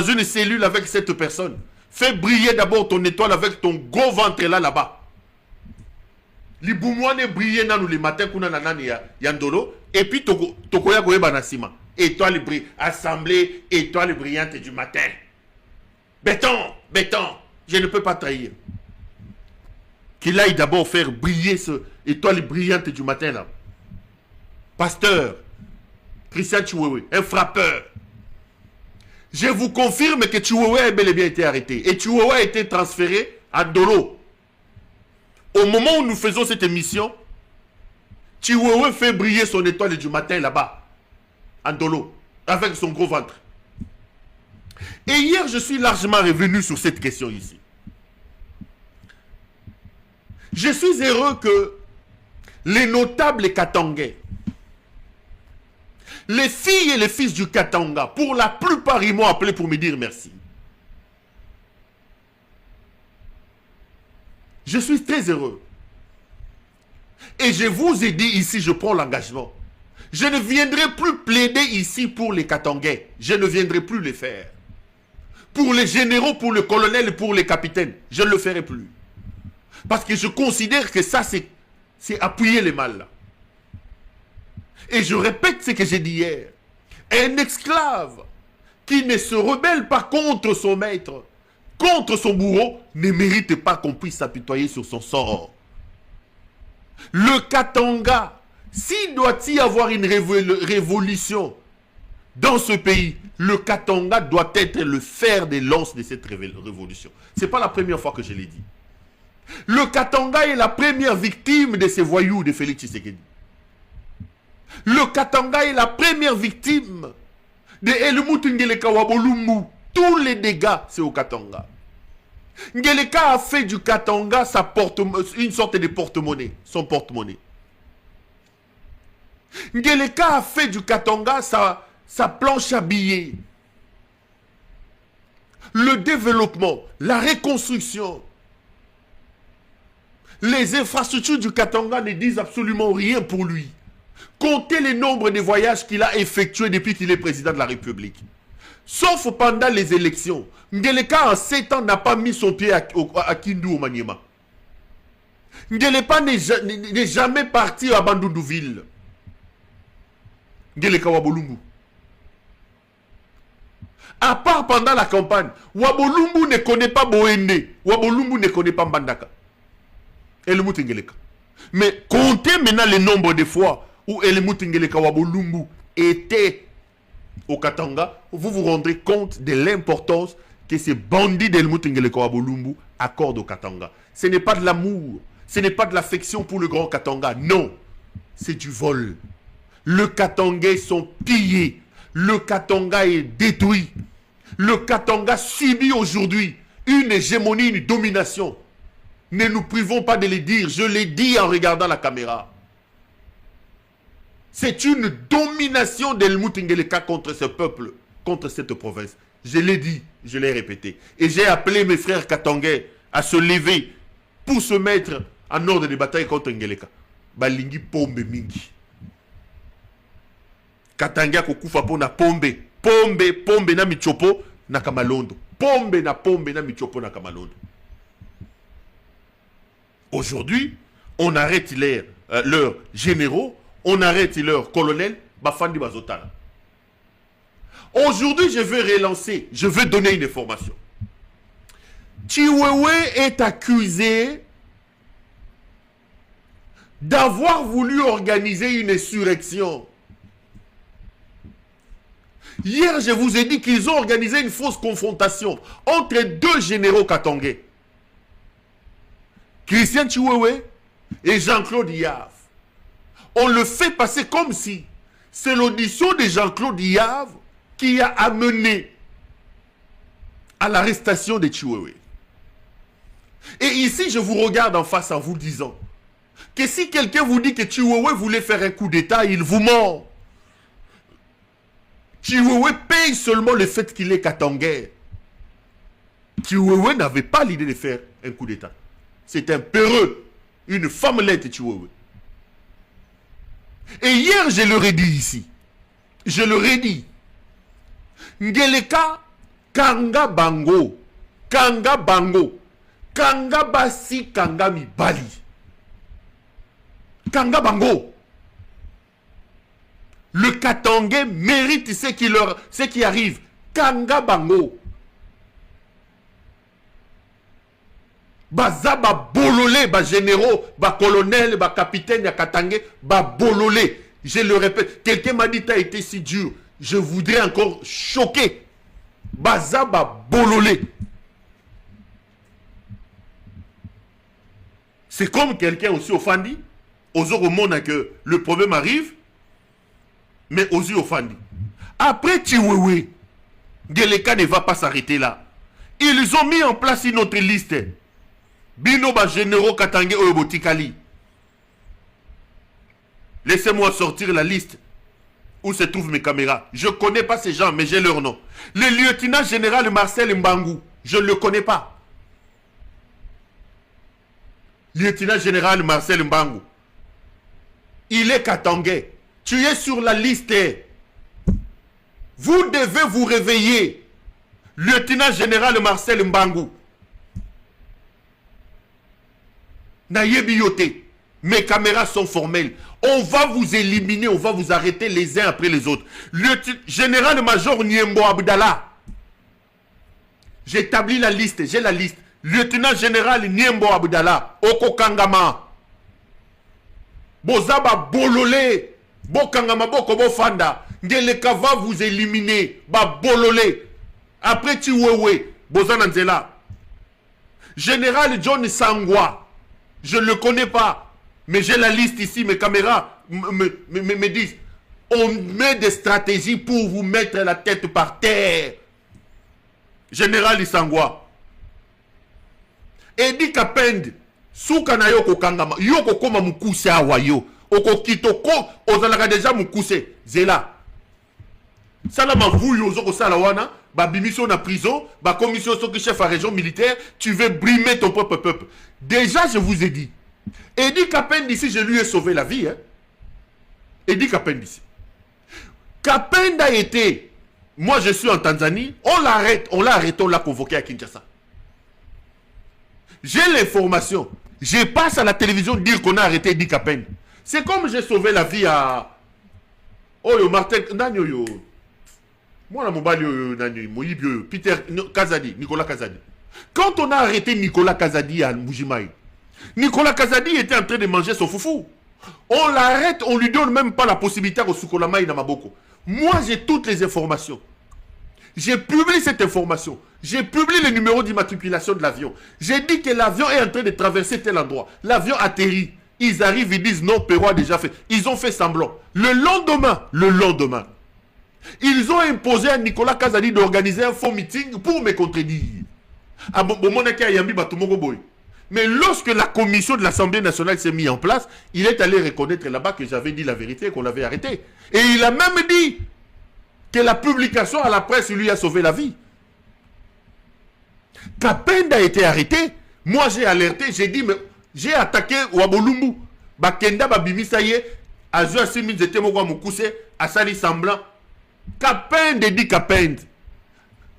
une cellule avec cette personne. Fais briller d'abord ton étoile avec ton gros ventre là-bas. Les boumouane briller dans le matin kuna nanani ya Ndolo et puis tokoya goye banasima. Étoile brillante, assemblée étoile brillante du matin. Béton, je ne peux pas trahir. Qu'il aille d'abord faire briller ce étoile brillante du matin là. pasteur Christian Chiwewe, un frappeur. Je vous confirme que Chiwewe a bel et bien été arrêté. Et Chiwewe a été transféré à Ndolo. Au moment où nous faisons cette émission, Chiwewe fait briller son étoile du matin là-bas, à Ndolo, avec son gros ventre. Et hier, je suis largement revenu sur cette question ici. Je suis heureux que les notables katangais, les filles et les fils du Katanga, pour la plupart, ils m'ont appelé pour me dire merci. Je suis très heureux. Et je vous ai dit ici, je prends l'engagement. Je ne viendrai plus plaider ici pour les Katangais. Je ne viendrai plus les faire. Pour les généraux, pour le colonel et pour les capitaines, je ne le ferai plus. Parce que je considère que ça, c'est appuyer les mal là. Et je répète ce que j'ai dit hier. Un esclave qui ne se rebelle pas contre son maître, contre son bourreau, ne mérite pas qu'on puisse s'apitoyer sur son sort. Le Katanga, s'il doit y avoir une révolution dans ce pays, le Katanga doit être le fer de lance de cette révolution. Ce n'est pas la première fois que je l'ai dit. Le Katanga est la première victime de ces voyous de Félix Tshisekedi. Le Katanga est la première victime de Helmut Ngeleka Wabolumbu. Tous les dégâts, c'est au Katanga. Ngeleka a fait du Katanga une sorte de porte-monnaie, son porte-monnaie. Ngeleka a fait du Katanga sa planche à billets. Le développement, la reconstruction, les infrastructures du Katanga ne disent absolument rien pour lui. Comptez le nombre de voyages qu'il a effectués depuis qu'il est président de la République. Sauf pendant les élections. Ngeleka en 7 ans n'a pas mis son pied à Kindu au Maniema. Ngeleka n'est jamais parti à Bandundouville. Ngeleka Wabolumbu. À part pendant la campagne, Wabolumbu ne connaît pas Boende. Wabolumbu ne connaît pas Mbandaka. Helmut Ngeleka. Mais comptez maintenant le nombre de fois où Helmut Ngeleka Wabolumbu était au Katanga, vous vous rendrez compte de l'importance que ces bandits d'Helmut Ngeleka Wabolumbu accordent au Katanga. Ce n'est pas de l'amour, ce n'est pas de l'affection pour le grand Katanga, non, c'est du vol. Le Katangais sont pillés, le Katanga est détruit, le Katanga subit aujourd'hui une hégémonie, une domination. Ne nous privons pas de le dire, je l'ai dit en regardant la caméra. C'est une domination d'Helmut Ngeleka contre ce peuple, contre cette province. Je l'ai dit, je l'ai répété. Et j'ai appelé mes frères katangais à se lever pour se mettre en ordre de bataille contre Ngeleka. Balingi pombe mingi. Katanga kokufa po na pombe. Pombe na michopo na kamalondo. Pombe na michopo na kamalondo. Aujourd'hui, on arrête leurs généraux, on arrête leurs colonels, Bafandi Bazotala. Aujourd'hui, je veux relancer, je veux donner une information. Chiwewe est accusé d'avoir voulu organiser une insurrection. Hier, je vous ai dit qu'ils ont organisé une fausse confrontation entre deux généraux katangais. Christian Chiwewe et Jean-Claude Yave. On le fait passer comme si c'est l'audition de Jean-Claude Yave qui a amené à l'arrestation de Chiwewe. Et ici, je vous regarde en face en vous disant que si quelqu'un vous dit que Chiwewe voulait faire un coup d'État, il vous ment. Chiwewe paye seulement le fait qu'il est katangais. Chiwewe n'avait pas l'idée de faire un coup d'État. C'est un peureux, une femmelette Chiwewe. Et hier, je leur ai dit ici, je leur ai dit, Ngeleka Kanga Bango, Kanga Bango, Kanga Basi, Kanga Mibali. Kanga Bango. Le Katangais mérite ce qui arrive. Kanga Bango. Baza ba bololé, ba généraux, ba colonel, ba capitaine ya Katangais, ba bololé. Je le répète, quelqu'un m'a dit, t'as été si dur. Je voudrais encore choquer. Bazaba bololé. C'est comme quelqu'un aussi offandi. Aux autres monde que le problème arrive, mais aux yeux offandi. Après Tiwewe, Geleka ne va pas s'arrêter là. Ils ont mis en place une autre liste. Binoba généraux Katange Oyobotikali. Laissez-moi sortir la liste où se trouvent mes caméras. Je ne connais pas ces gens, mais j'ai leur nom. Le lieutenant général Marcel Mbangou, je ne le connais pas. Lieutenant général Marcel Mbangou. Il est Katangais. Tu es sur la liste. Vous devez vous réveiller. Lieutenant général Marcel Mbangou. Nayebi Yote. Mes caméras sont formelles. On va vous éliminer, on va vous arrêter les uns après les autres. Général-major Niembo Abdallah. J'établis la liste, j'ai la liste. Lieutenant général Niembo Abdallah. Oko Kangama. Bozaba Bololé. Bokangama Boko Bofanda. Ngeleka va vous éliminer. Ba Bololé. Après Tiwewe. Bozananzela. Général John Sangwa. Je ne le connais pas. Mais j'ai la liste ici, mes caméras me disent, on met des stratégies pour vous mettre la tête par terre. Général Isangwa. Edi Kapend, Souka na yoko kangama, yoko koma mukuse awayo, oko kitoko, ozalaka déjà mukuse, zela. Salama vouyo zoko salawana, ba bimission na prison, ba commission soki chef à région militaire, tu veux brimer ton propre peuple. Déjà, je vous ai dit. Edi Kapend ici, je lui ai sauvé la vie. Hein? Edi Kapend ici. Kapend a été... Moi, je suis en Tanzanie. On l'arrête, on l'a convoqué à Kinshasa. J'ai l'information. Je passe à la télévision dire qu'on a arrêté Edi Kapend. C'est comme j'ai sauvé la vie à... Oh, yo, Martin... Nanyo, moi, Peter Kazadi, Nicolas Kazadi. Quand on a arrêté Nicolas Kazadi à Mbujimaï, Nicolas Kazadi était en train de manger son foufou. On l'arrête, on lui donne même pas la possibilité au Sukolamaï Namaboko. Moi, j'ai toutes les informations. J'ai publié cette information. J'ai publié le numéro d'immatriculation de l'avion. J'ai dit que l'avion est en train de traverser tel endroit. L'avion atterrit. Ils arrivent, ils disent non, Perro a déjà fait. Ils ont fait semblant. Le lendemain, ils ont imposé à Nicolas Kazadi d'organiser un faux meeting pour me contredire. Mais lorsque la commission de l'Assemblée nationale s'est mise en place, il est allé reconnaître là-bas que j'avais dit la vérité, qu'on l'avait arrêté. Et il a même dit que la publication à la presse lui a sauvé la vie. Kapend a été arrêté. Moi, j'ai alerté, j'ai dit, mais j'ai attaqué Wabolumbu. Bakenda Babimisaye, Azua Simin Zete Mogwa Mukuse, Asali Semblant. Kapend Edi Kapend.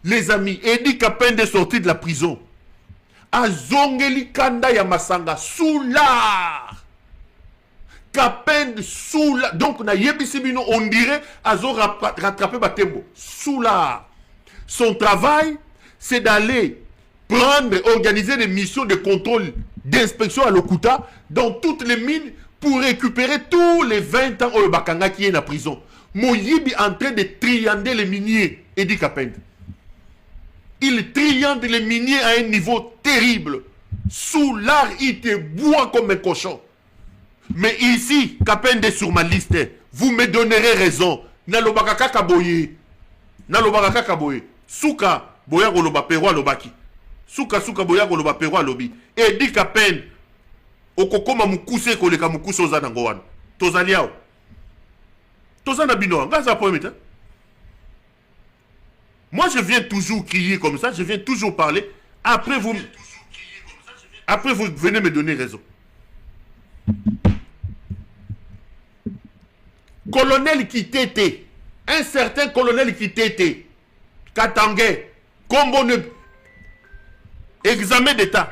Les amis, Edi Kapend est sorti de la prison. Azongeli Kanda Yamasanga, Soulard. Kapend Soulard. Donc, na Yebisibino, on dirait, Azo rattrapé Batembo. Soulard. Son travail, c'est d'aller prendre, organiser des missions de contrôle, d'inspection à l'Okuta, dans toutes les mines, pour récupérer tous les 20 ans au Bakanga qui est en prison. Moyibi en train de triander les miniers, Edi Kapend. Il triande les miniers à un niveau terrible. Sous l'art, il te boit comme un cochon. Mais ici, Kapend est sur ma liste. Vous me donnerez raison. Nalobaka kaboye. Nalobaka kaboye. Souka, boya goloba perwa lobaki. Souka boya goloba perwa lobi. Edi Kapend. Okokoma mukuse koleka mukuse ozana ngowana. Tozaliao. Tozana bino. Ngaza poemita. Moi, je viens toujours crier comme ça, je viens toujours parler. Après, vous venez me donner raison. Colonel Kitete, un certain colonel Kitete, Katangais, Kombone, examen d'état.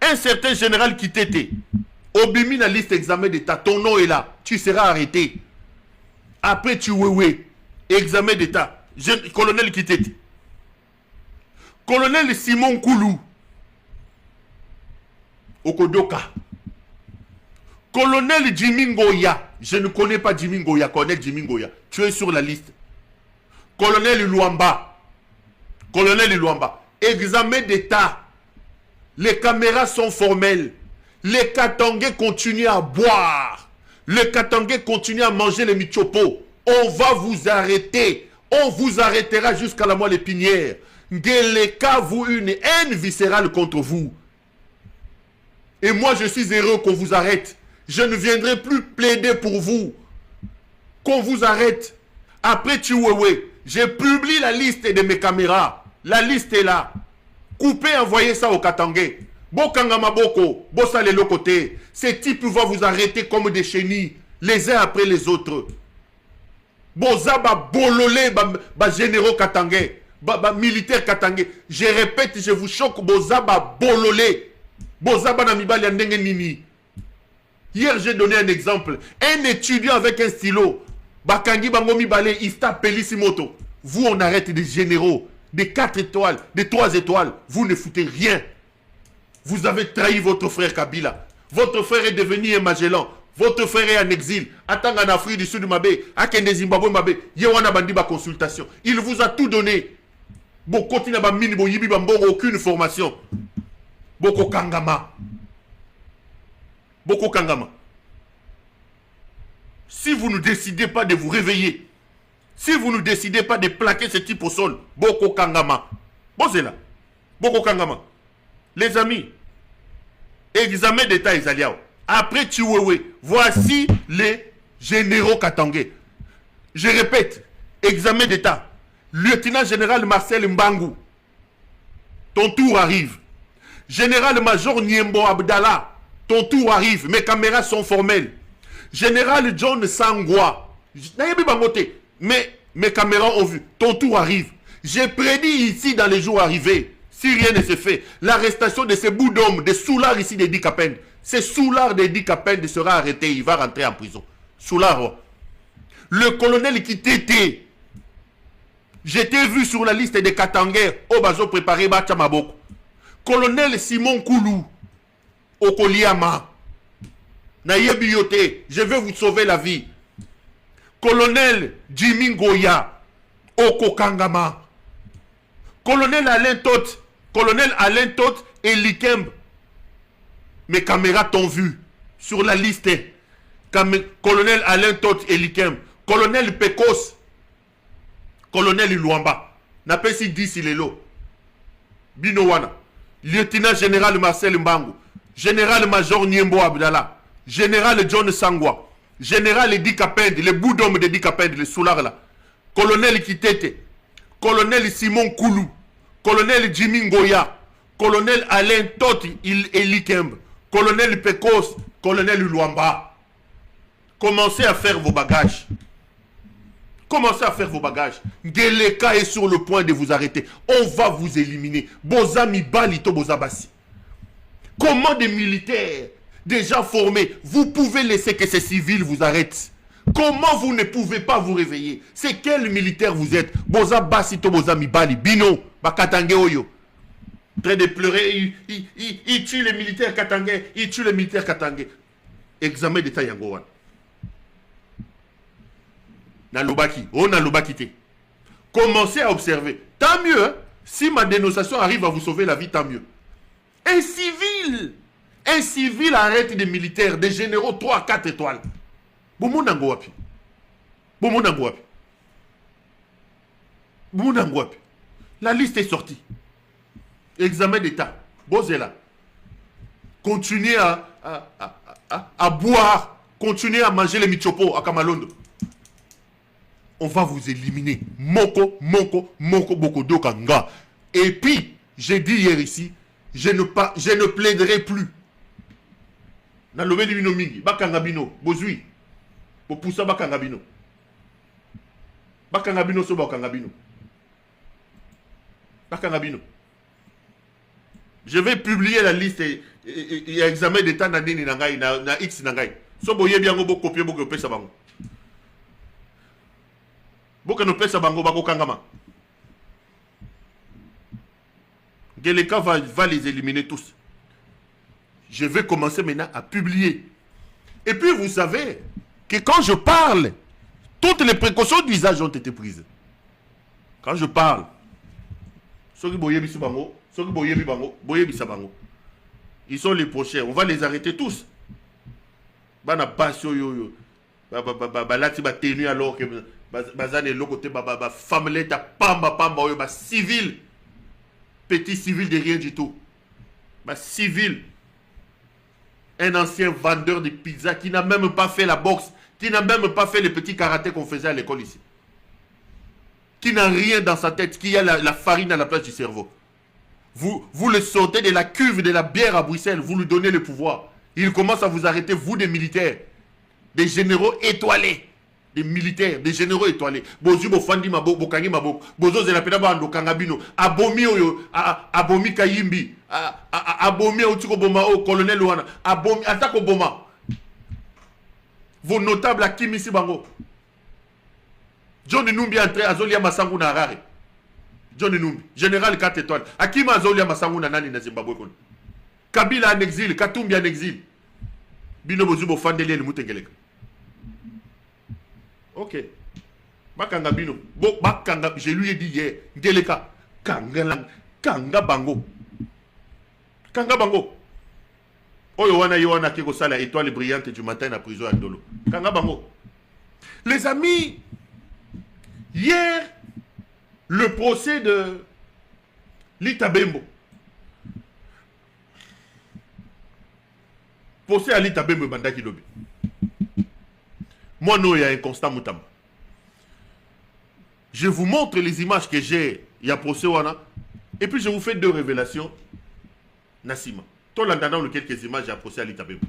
Un certain général Kitete, Obimi la liste examen d'état, ton nom est là, tu seras arrêté. Après, tu examen d'état. Colonel Kitete. Colonel Simon Koulou. Okodoka. Colonel Jimmy Ngoya, je ne connais pas Jimmy Ngoya, colonel Jimmy Ngoya, tu es sur la liste. Colonel Luamba, examen d'état. Les caméras sont formelles. Les Katangais continuent à boire. Les Katangais continuent à manger les michopos. On va vous arrêter. On vous arrêtera jusqu'à la moelle épinière. Ngeleka vous une haine viscérale contre vous. Et moi, je suis heureux qu'on vous arrête. Je ne viendrai plus plaider pour vous. Qu'on vous arrête. Après Chiwewe, j'ai publié la liste de mes caméras. La liste est là. Coupez, envoyez ça au Katangais. Bokangama Boko, Bossa les côté. Ces types vont vous arrêter comme des chenilles, les uns après les autres. Boza ba bololé, ba généraux Katangais, ba militaires Katangais. Je répète, je vous choque, Boza ba bololé. Boza ba namibali andenge nini. Hier, j'ai donné un exemple. Un étudiant avec un stylo, Bakangi Bangomi Balé, Ista Pelissimoto. Vous, on arrête des généraux, des 4 étoiles, des 3 étoiles. Vous ne foutez rien. Vous avez trahi votre frère Kabila. Votre frère est devenu un Magellan. Votre frère est en exil. Attends en Afrique du Sud, Mabé. Akende Zimbabwe, Mabé. Yewana Bandi, ba consultation. Il vous a tout donné. Boko Tina Bamini, Bo Yibi Bamboro, aucune formation. Boko Kangama. Boko Kangama. Si vous ne décidez pas de vous réveiller, si vous ne décidez pas de plaquer ce type au sol, Boko Kangama. Bon, c'est là. Boko Kangama. Les amis, examen d'état Isaliao. Après Chiwewe, voici les généraux katangais. Je répète, examen d'état. Lieutenant général Marcel Mbangu, ton tour arrive. Général-major Niembo Abdallah, ton tour arrive. Mes caméras sont formelles. Général John Sangwa, mais mes caméras ont vu. Ton tour arrive. J'ai prédit ici dans les jours arrivés, si rien ne se fait, l'arrestation de ces bouts d'hommes, des soulards ici des Dikapend. Ce soulard des Dikapend sera arrêté, il va rentrer en prison. Soulard. Le colonel qui t'était, j'étais vu sur la liste des Katangais, au bazo préparé Bachamaboko. Colonel Simon Koulou, Okoliama. Nayebiyote, je vais vous sauver la vie. Colonel Jimmy Ngoya, Okokangama. Colonel Alain Tot et Likembe. Mes caméras t'ont vu sur la liste. Colonel Alain Tot et Likembe. Colonel Pekos. Colonel Luamba. N'appelle si 10 il est là. Binowana. Lieutenant général Marcel Mbangu. Général-major Niembo Abdallah. Général John Sangwa. Général Dikapend. Les bouts d'hommes de Dikapend, les soulards là. Colonel Kitete. Colonel Simon Koulou. Colonel Jimmy Ngoya. Colonel Alain Tot et Likembe. Colonel Pekos. Colonel Luamba. Commencez à faire vos bagages. Commencez à faire vos bagages. Ngeleka est sur le point de vous arrêter. On va vous éliminer. Bozami Balito Bozabasi. Comment des militaires déjà formés, vous pouvez laisser que ces civils vous arrêtent? Comment vous ne pouvez pas vous réveiller? C'est quel militaire vous êtes? Bozabasi to Bozami Bali. Bino. Bakatange Oyo. En train de pleurer. Il tue les militaires katangais. Il tue les militaires katangais. Examen d'état Yangowan. Nalobaki, oh Nalobaki te. Commencez à observer. Tant mieux, hein? Si ma dénonciation arrive à vous sauver la vie, tant mieux. Un civil arrête des militaires, des généraux 3 à 4 étoiles. Bomonangoapi. La liste est sortie. Examen d'état. Bozela. Continuez à boire. Continuez à manger les michopos à Kamalondo. On va vous éliminer. Moko, boko, dokanga. Et puis, j'ai dit hier ici, je ne plaiderai plus. Na lobé di bino mingi, bakangabino, bozui. Bopoussa bakangabino. Bakangabino so bakangabino. Bakangabino. Je vais publier la liste et examen d'état na nini nangai na X nangai. So boye biango bo copier bo pesa bango. Boka no pesa bango bako kangama. Geleka va les éliminer tous. Je vais commencer maintenant à publier. Et puis vous savez que quand je parle, toutes les précautions d'usage ont été prises. Quand je parle, ils sont les prochains. On va les arrêter tous. Bana passion yo. Balati ba tenu alors que bazane lo côté famille ta pamba civil. Petit civil de rien du tout. Civil. Un ancien vendeur de pizza qui n'a même pas fait la boxe, qui n'a même pas fait les petits karatés qu'on faisait à l'école ici. Qui n'a rien dans sa tête, qui a la farine à la place du cerveau. Vous le sortez de la cuve de la bière à Bruxelles, vous lui donnez le pouvoir. Il commence à vous arrêter, vous des militaires, des généraux étoilés. Des militaires, des généraux étoilés. Bozu bofandi mabo, bokangi mabo. Bozo zelapena bando kangabino. Abomi oyo, abomi kayimbi. Abomi otiko boma o colonel wana. Abomi atako boma. Vos notables à Kimisi bango. John Numbi entré à Zolia Masangu na Harare. John Numbi, général 4 étoiles. Akima Zolia Masangu na nani na Zimbabwe kon. Kabila en exil, Katumbi en exil. Bino bozu bofandeli le mutengeleka. Ok. Bakanga bino. Bakanga, je lui ai dit hier, Ngeleka, Kanga Bango. Kanga Bango. Oyo wana yowana kiko sala étoile brillante du matin à prison à Ndolo. Kanga Bango. Les amis, hier, le procès de Lita Bembo. Procès à Lita Bembo Bandaki Lobi. Moi, non, il y a un constat Moutamba. Je vous montre les images que j'ai, il y a procès wana, et puis je vous fais deux révélations. Nassima. Toi, là, dans quelques images, il y a procès à Lita Bembo.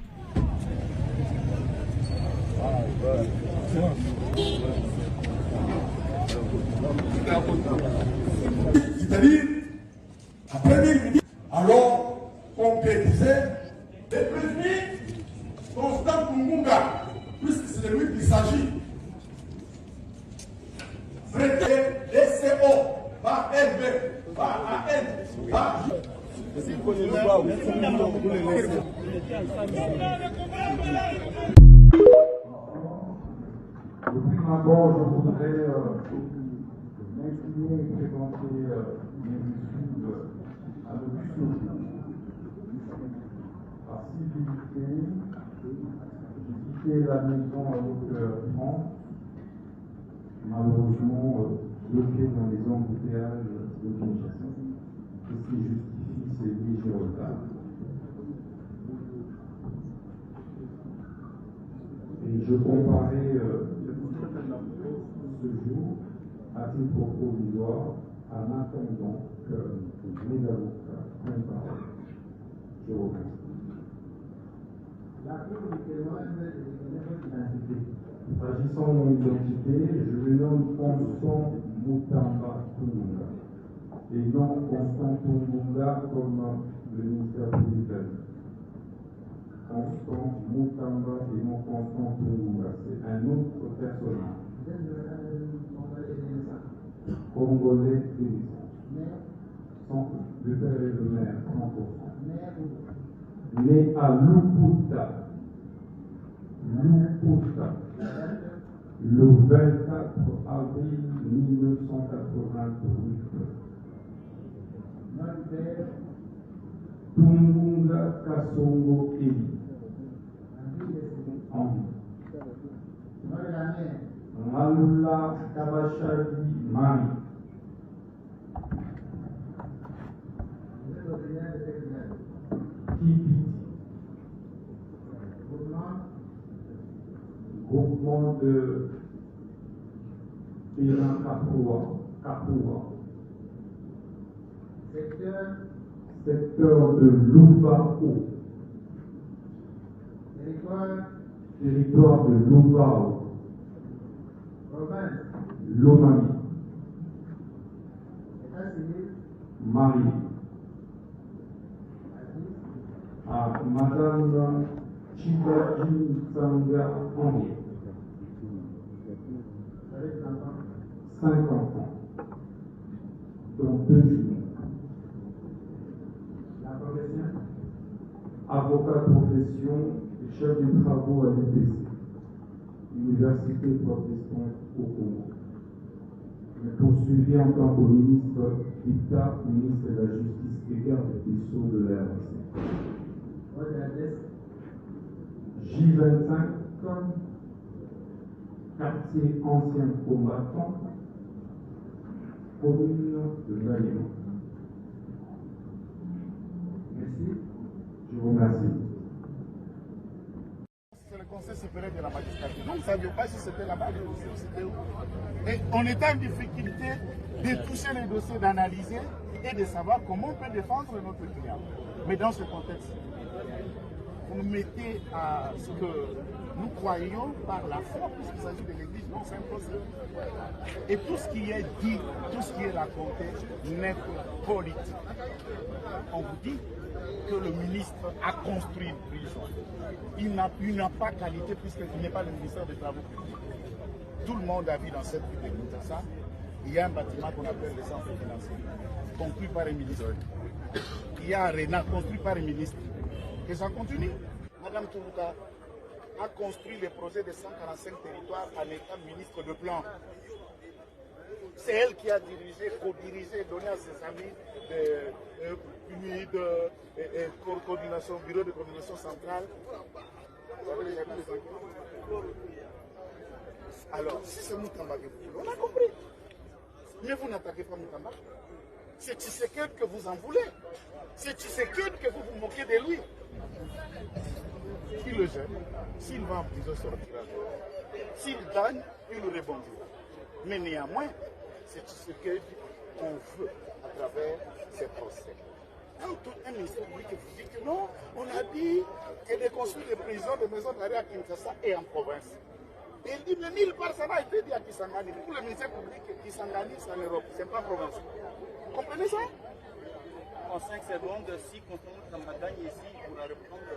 C'est-à-dire, après il dit, alors, concrétiser les prévenus Constant Mungunga, puisque c'est de lui qu'il s'agit. Traité DCO, par LB, par AN, par J. D'abord, je voudrais m'incliner et présenter mes excuses à l'Auguste par civilité. J'ai quitté la maison avec France, malheureusement bloqué dans les embouteillages de Kinshasa. Ce qui justifie ces légers retards. Et je comparais ce jour à titre provisoire en attendant que mes avocats prennent parole. Je vous remercie. S'agissant de mon identité, je me nomme Constant Moutamba Tungunga et non Constant Tungunga comme le ministère public. Constant Moutamba et non Constant Tungunga, c'est un autre personnage. Congolais et de père et de mère, 100%. Né à Luputa, le 24 avril 1988. Tungunga Kasongo Eli. Malula Kabashadi Mami. Kipiti. Groupement de Périn Kapoua. Secteur de Lubao. Territoire de Lubao. Lomami. Marie. À Madame Chibaji Sanga Henri. 5 enfants, dont 2 jumeaux. La profession. Avocat professionnel. profession et chef des travaux à l'UPC, Université protestante au Congo. Mais poursuivi en tant que ministre d'État, ministre de la Justice et garde des Sceaux de la RDC. J25, quartier ancien combattant, commune de Naïma. Merci. Je vous remercie. C'est le Conseil supérieur de la magistrature. Nous ne savions pas si c'était là-bas ou c'était où. Et on était en difficulté de toucher les dossiers, d'analyser et de savoir comment on peut défendre notre client. Mais dans ce contexte, vous nous mettez à ce que nous croyons par la foi, puisqu'il s'agit de l'Église, non, c'est impossible. Et tout ce qui est dit, tout ce qui est raconté n'est que politique. On vous dit que le ministre a construit une prison. Il n'a pas qualité puisqu'il n'est pas le ministère des Travaux publics. Tout le monde a vu dans cette ville de Kinshasa, il y a un bâtiment qu'on appelle le centre financier, construit par un ministre. Il y a Arena, construit par un ministre. Et ça continue. Madame Tourouka a construit le projet de 145 territoires en étant ministre de plan. C'est elle qui a dirigé, co-dirigé, donné à ses amis coordination, bureau de coordination centrale. Vous avez les amis des enquêtes. Alors, si c'est Moutamba que vous voulez, on a compris. Mais vous n'attaquez pas Moutamba. C'est Tshisekedi que vous en voulez. C'est Tshisekedi que vous vous moquez de lui. Qui le gêne, s'il va en prison, sortira. S'il gagne, il rebondira. Mais néanmoins, c'est Tshisekedi qu'on veut à travers ces procès. Un ministère public vous dit que non, on a dit qu'il est construit des prisons, des maisons d'arrêt à Kinshasa et en province. Et il dit, mais nulle part ça n'a été dit à Kisangani. Pour le ministère public, Kisangani, c'est en Europe, c'est pas province. Vous comprenez ça? En 5 secondes, si Constant Tambagagne ici pourra reprendre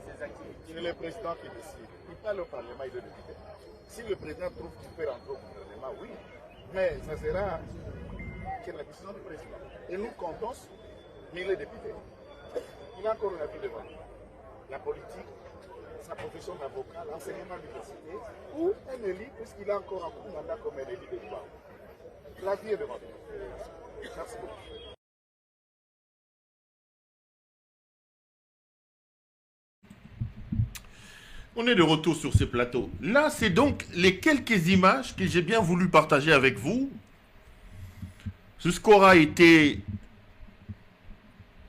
ses activités. C'est le président qui décide. Il parle au Parlement, il le député. Si le président trouve qu'il peut rentrer au gouvernement, oui. Mais ça sera que la décision du président. Et nous comptons sur les députés. Il a encore une vie devant lui. La politique, sa profession d'avocat, l'enseignement à l'université, ou un élu, puisqu'il a encore un mandat comme un élu de droit. La vie est devant lui. Merci beaucoup. On est de retour sur ce plateau. Là, c'est donc les quelques images que j'ai bien voulu partager avec vous. Ce score a été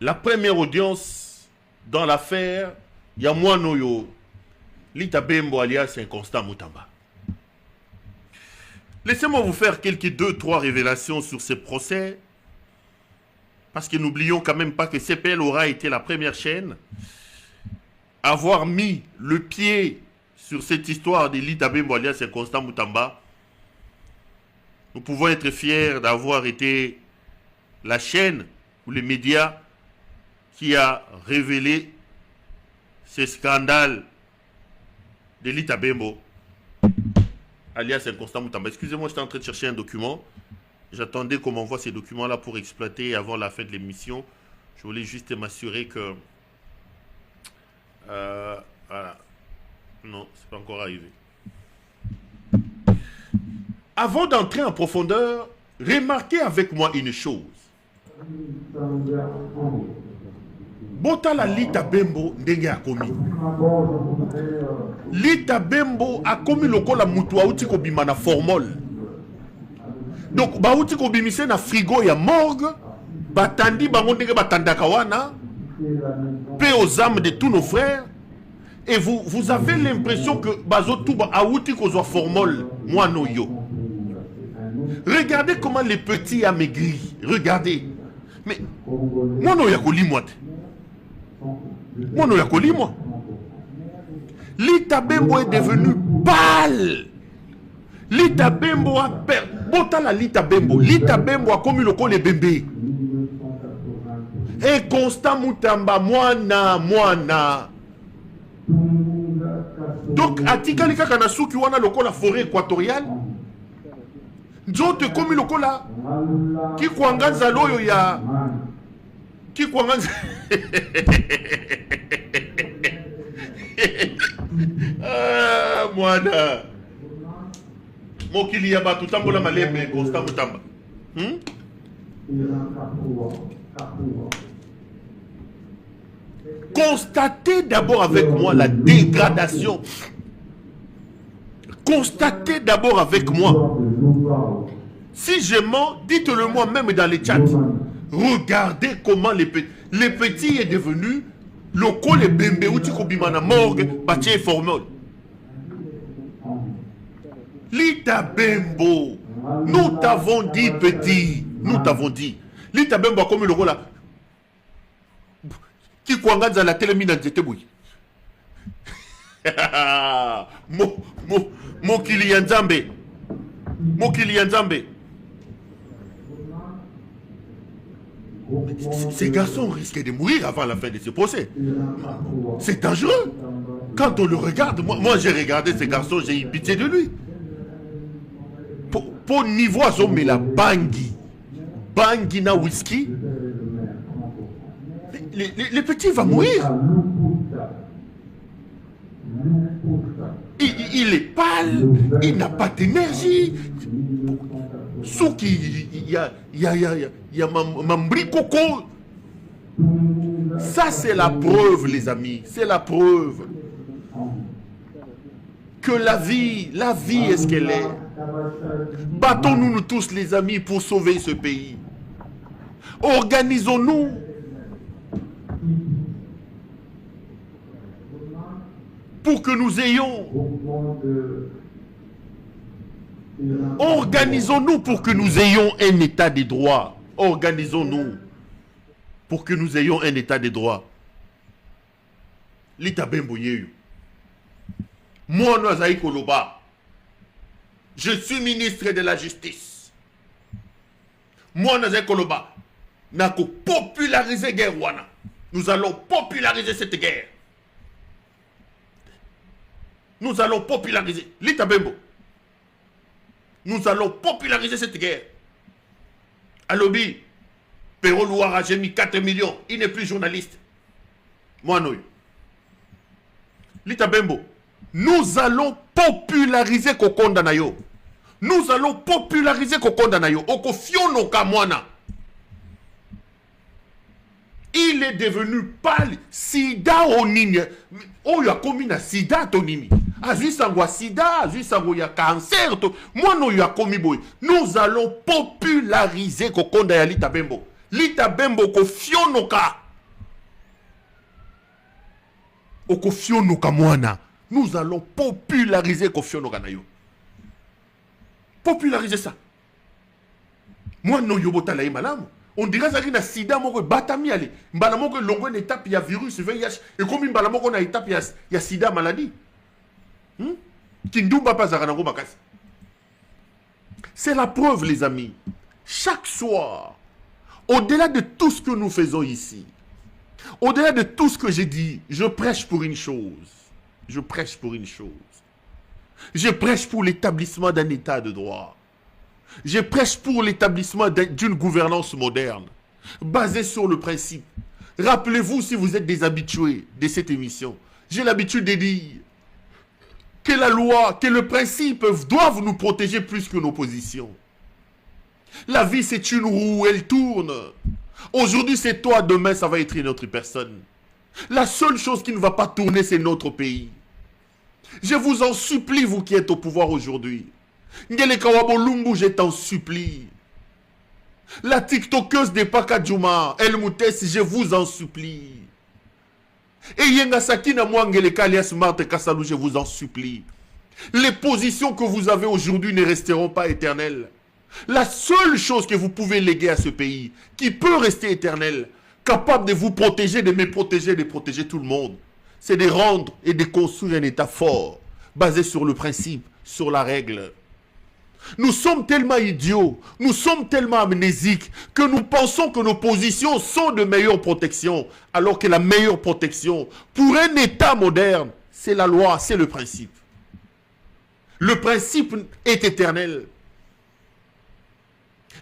la première audience dans l'affaire Yamouanoyo Lita Bembo alias Inconstant Moutamba. Laissez-moi vous faire quelques 2-3 révélations sur ce procès. Parce que n'oublions quand même pas que CPL aura été la première chaîne avoir mis le pied sur cette histoire de Lita Bembo alias Inconstant Moutamba. Nous pouvons être fiers d'avoir été la chaîne ou les médias qui a révélé ce scandale de Lita Bembo alias Inconstant Moutamba. Excusez-moi, j'étais en train de chercher un document. J'attendais qu'on m'envoie ces documents-là pour exploiter avant la fin de l'émission. Je voulais juste m'assurer que... voilà. Non, c'est pas encore arrivé. Avant d'entrer en profondeur, remarquez avec moi une chose. Botala Lita Bembo ndenge a commis. Lita Bembo a commis le col à Moutoua outi ko bima na formol. Donc ba outi ko bimise na frigo ya morgue, batandi bango ndenge batandaka wana, paix aux âmes de tous nos frères. Et vous avez l'impression que bazo touba a outi ko zo formol moi no yo. Regardez comment les petits amaigris. Regardez. Mais moi no yakoli moi. Moi, moi. Lita Bembo est devenu pâle. Lita Bembo a perdu. Botala Lita Bembo. Lita Bembo a commis le col et bébé. Inconstant Moutamba, moana. Donc, Atika Lika Kanasuki, wana le col la forêt équatoriale. Nzote commis le col là. Qui kwanganza loyo ya. Qui kwanganza. Ah, mwana. Mokili yaba tutambola malembe Constant Mutamba. Constatez d'abord avec moi la dégradation. Constatez d'abord avec moi. Si je mens, dites-le moi même dans les chats. Regardez comment les petits est devenu loco les bembe ou tikobimana morgue bâti formol. Lita Bembo, nous t'avons dit petit, nous t'avons dit. Lita Bembo a comme le rôle là. Qui kwanganza la télémine de Teboui. Mo Kilianzambe. Mo Kilianzambe. Ces garçons risquent de mourir avant la fin de ce procès. C'est dangereux. Quand on le regarde, moi j'ai regardé ces garçons, j'ai eu pitié de lui. Pour niveau à mais la Bangui. Bangui na whisky. Les petits vont mourir. Il est pâle, il n'a pas d'énergie. Souki, il y a Mambri Coco. Ça, c'est la preuve, les amis. C'est la preuve que la vie est ce qu'elle est. Battons-nous nous tous, les amis, pour sauver ce pays. Organisons-nous. Pour que nous ayons... Organisons-nous pour que nous ayons un état de droit. Organisons-nous pour que nous ayons un état de droit. Lita Bembo yeyu. Moi, Nozaï Koloba, je suis ministre de la Justice. Moi, Nozaï Koloba, n'a qu'à populariser la guerre wana. Nous allons populariser cette guerre. Nous allons populariser. Lita Bembo. Nous allons populariser cette guerre. Alobi, Perro Louara, j'ai mis 4 millions. Il n'est plus journaliste. Moi, non. Lita Bembo. Nous allons populariser Kokonda Nayo. Nous allons populariser Kokonda Nayo. Okofiono Kamwana. Il est devenu pâle. Sida Onini. Oh, il a commis na Sida Tonini. Azui sangwa Sida, azui sangwa ya cancer. Moi, non, il a commis boy. Nous allons populariser Kokonda ya Lita Bembo. Lita Bembo kofiono ka. Okofiono Kamwana. Nous allons populariser Kofiono Kanayo. Populariser ça. Moi, non, yobota la malamu. On dirait que na sida moko batami ali. Mbala moko longo une étape ya virus VIH et comme mbala moko na étape ya sida maladie. Kindumba pas zaranango makasi. C'est la preuve les amis. Chaque soir, au-delà de tout ce que nous faisons ici, au-delà de tout ce que j'ai dit, je prêche pour une chose. Je prêche pour une chose. Je prêche pour l'établissement d'un état de droit. Je prêche pour l'établissement d'une gouvernance moderne, basée sur le principe. Rappelez-vous, si vous êtes des habitués de cette émission, j'ai l'habitude de dire que la loi, que le principe doivent nous protéger plus que nos positions. La vie, c'est une roue, elle tourne. Aujourd'hui, c'est toi, demain, ça va être une autre personne. La seule chose qui ne va pas tourner, c'est notre pays. Je vous en supplie, vous qui êtes au pouvoir aujourd'hui. Ngele Kawabo Lumbu, je t'en supplie. La TikTokeuse de Pakadjouma, El Moutès, je vous en supplie. Et Yenga Sakina Mwangele Kalia Smart Kassalou, je vous en supplie. Les positions que vous avez aujourd'hui ne resteront pas éternelles. La seule chose que vous pouvez léguer à ce pays, qui peut rester éternelle, capable de vous protéger, de me protéger, de protéger tout le monde, c'est de rendre et de construire un état fort, basé sur le principe, sur la règle. Nous sommes tellement idiots, nous sommes tellement amnésiques, que nous pensons que nos positions sont de meilleure protection, alors que la meilleure protection, pour un état moderne, c'est la loi, c'est le principe. Le principe est éternel.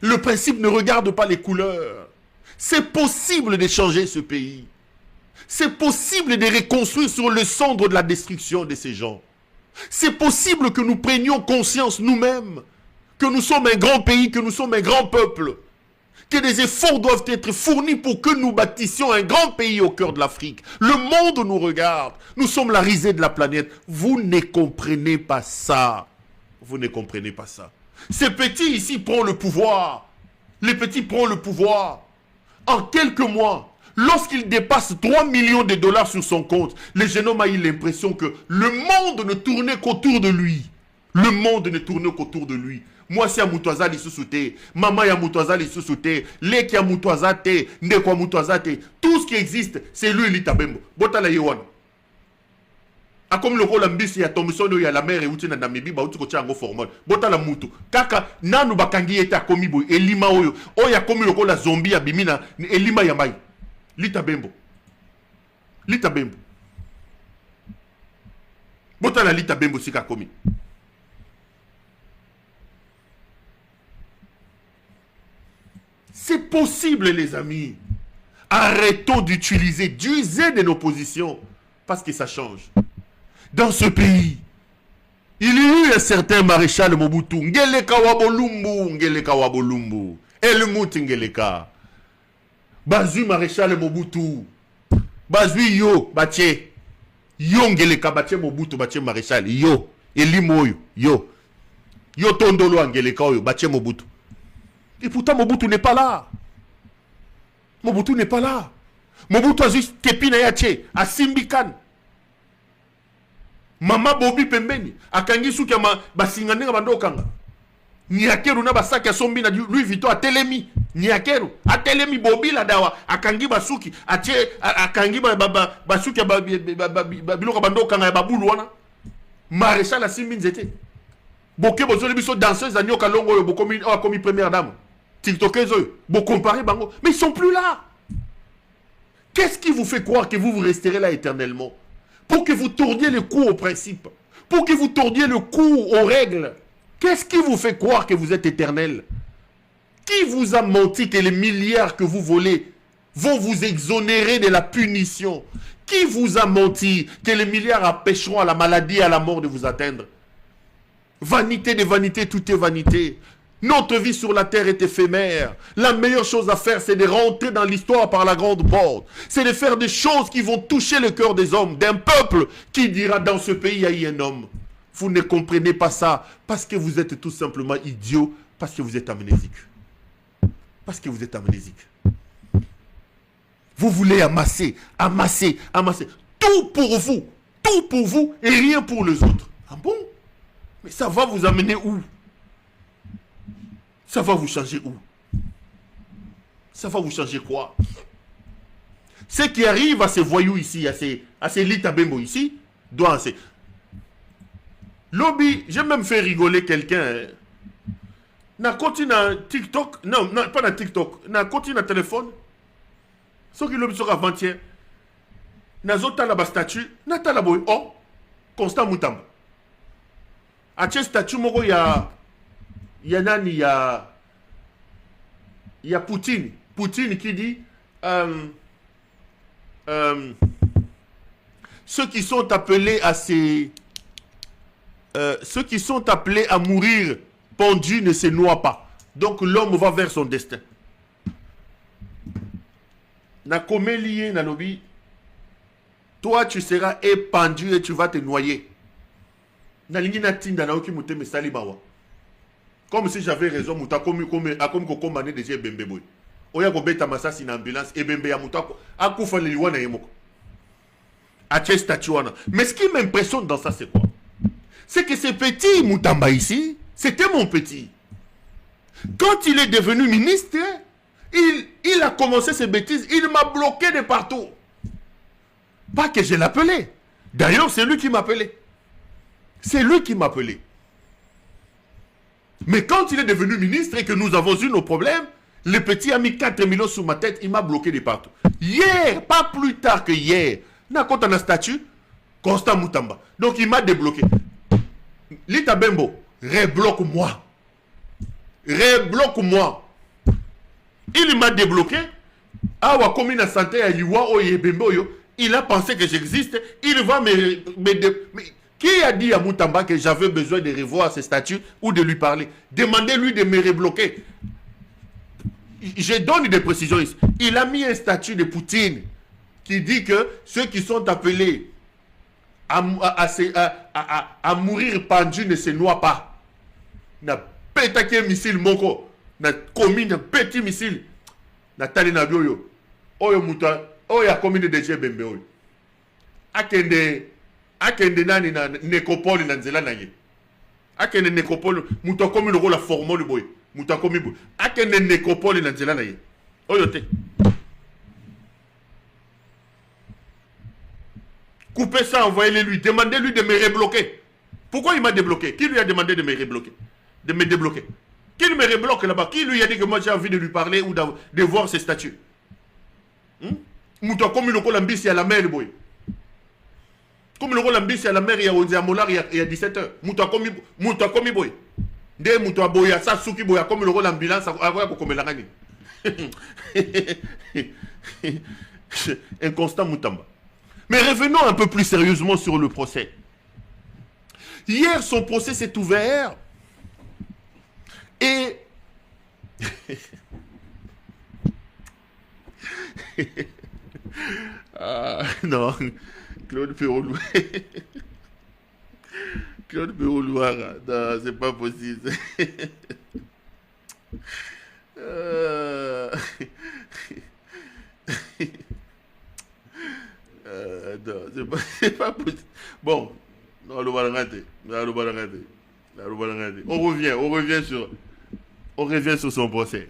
Le principe ne regarde pas les couleurs. C'est possible de changer ce pays. C'est possible de reconstruire sur le cendre de la destruction de ces gens. C'est possible que nous prenions conscience nous-mêmes que nous sommes un grand pays, que nous sommes un grand peuple, que des efforts doivent être fournis pour que nous bâtissions un grand pays au cœur de l'Afrique. Le monde nous regarde. Nous sommes la risée de la planète. Vous ne comprenez pas ça. Vous ne comprenez pas ça. Ces petits ici prennent le pouvoir. Les petits prennent le pouvoir. En quelques mois, lorsqu'il dépasse 3 millions de dollars sur son compte, le jeune homme a eu l'impression que le monde ne tournait qu'autour de lui. Le monde ne tournait qu'autour de lui. Moi, si Amoutouaza li sous-souté, maman Amoutouaza li sous-souté, Leki Amoutouaza te, Ndeko Amoutouaza te, tout ce qui existe, c'est lui Litabembo. Botala Yewan. A comme le rôle ambitieux, il y a Thompson, il y a la mère et outil na Namibi, ba outil kocha ngo formol. Botala Moutou. Kaka, nanu bakangi eta komi boy, elima oyo. Oya komi le rôle la zombie abimina, elima yamai. Litabembo. Litabembo. Botala Litabembo sika komi. C'est possible, les amis. Arrêtons d'user de nos positions, parce que ça change. Dans ce pays, il y a eu un certain maréchal Mobutu. Ngeleka wabolumbu, ngeleka wabolumbu. Elmut ngeleka. Bazui maréchal Mobutu. Bazui yo, bache. Yo ngeleka bache Mobutu, bache maréchal. Yo, elimoyo, yo. Yo tondolo ngeleka yo, bache Mobutu. Et pourtant, Mobutu n'est pas là. Mobutu n'est pas là. Mobutu a juste kepina yache, a simbikan. Mama Bobi pembeni, a kangi suki ama basingane ngabando kanga. Niakeru na basaki a sombi na Louis Vuitton a telemi. Niakeru, a telemi Bobi la dawa, a kangi basuki, a kangi basuki a biloko bando kanga ya babulu wana. Maréchal a simbi nzete. Boke bozo le biso danseuse a nyoka longo yo bokomi a komi première dame. TikTokers, bon comparé bango, mais ils sont plus là. Qu'est-ce qui vous fait croire que vous resterez là éternellement? Pour que vous tourniez le cou aux principes, pour que vous tourniez le cou aux règles. Qu'est-ce qui vous fait croire que vous êtes éternel? Qui vous a menti que les milliards que vous volez vont vous exonérer de la punition? Qui vous a menti que les milliards empêcheront à la maladie et à la mort de vous atteindre? Vanité de vanité, tout est vanité. Notre vie sur la terre est éphémère. La meilleure chose à faire, c'est de rentrer dans l'histoire par la grande porte. C'est de faire des choses qui vont toucher le cœur des hommes, d'un peuple qui dira dans ce pays, il y a eu un homme. Vous ne comprenez pas ça parce que vous êtes tout simplement idiot, parce que vous êtes amnésique. Parce que vous êtes amnésique. Vous voulez amasser, amasser, amasser. Tout pour vous et rien pour les autres. Ah bon? Mais ça va vous amener où? Ça va vous changer où? Ça va vous changer quoi? Ce qui arrive à ces voyous ici, à ces Litabembo ici, doit assez. Lobby, j'ai même fait rigoler quelqu'un. Na continue à TikTok, non, pas dans TikTok, na continue à téléphone. Ce qui lobby sera avant-hier. Na zota la statue, na ta la boy, oh, Constant Moutamba. À ce statut, il y a Poutine. Poutine qui dit ceux qui sont appelés à ceux qui sont appelés à mourir pendus ne se noient pas. Donc l'homme va vers son destin. Na komélié na lobi, toi tu seras épandu et tu vas te noyer. Na lingi na tinda na oki muteme salibawa. Comme si j'avais raison, mouta comme kokomane déjà bembe boy. Oya ko beta masasi na ambulance et bembe ya mouta akufa le liwana yemoko. A statuana. Mais ce qui m'impressionne dans ça c'est quoi? C'est que ce petit Moutamba ici, c'était mon petit. Quand il est devenu ministre, il a commencé ses bêtises, il m'a bloqué de partout. Pas que je l'appelais. D'ailleurs, c'est lui qui m'appelait. C'est lui qui m'appelait. Mais quand il est devenu ministre et que nous avons eu nos problèmes, le petit a mis 4 millions sous ma tête, il m'a bloqué de partout. Hier, pas plus tard que hier, n'a compte un statut, Constant Moutamba. Donc il m'a débloqué. Litabembo, rebloque-moi. Rebloque-moi. Il m'a débloqué. Awa commune santé à Liwa Oye Bembo yo. Il a pensé que j'existe. Il va mais qui a dit à Moutamba que j'avais besoin de revoir ses statuts ou de lui parler? Demandez-lui de me rebloquer. Je donne des précisions ici. Il a mis un statut de Poutine qui dit que ceux qui sont appelés à mourir pendus ne se noient pas. Na pétaké missile moko. Na commis un petit missile. Na tali na bioyo. Oyo muta. Oyo a commis de Jebembe oyo. Akende nani na nécropole na nzela na ye. Akende nécropole. Muta commis le rôle la formule boy. Muta commis boy. Akende nécropole na nzela na ye. Oyo te. Coupez ça, envoyez-le-lui. Demandez-lui de me rebloquer. Pourquoi il m'a débloqué? Qui lui a demandé de me rebloquer? De me débloquer? Qui me rebloque là-bas? Qui lui a dit que moi j'ai envie de lui parler ou de voir ses statuts? Mouta comme le rôle ambitieux à la mer, boy. Comme le rôle ambitieux à la mer, il y a Molar, il y a 17h. Mouta comme boy. Dès Mouta boya, ça souki boya, comme le rôle ambulance, avoir pour comme la gagne. Inconstant Moutamba. Mais revenons un peu plus sérieusement sur le procès. Hier, son procès s'est ouvert et non, Claude Pérolouara. Claude Pérolouara, non, c'est pas possible. Non, c'est pas possible. Bon, on va rater. On revient sur son procès.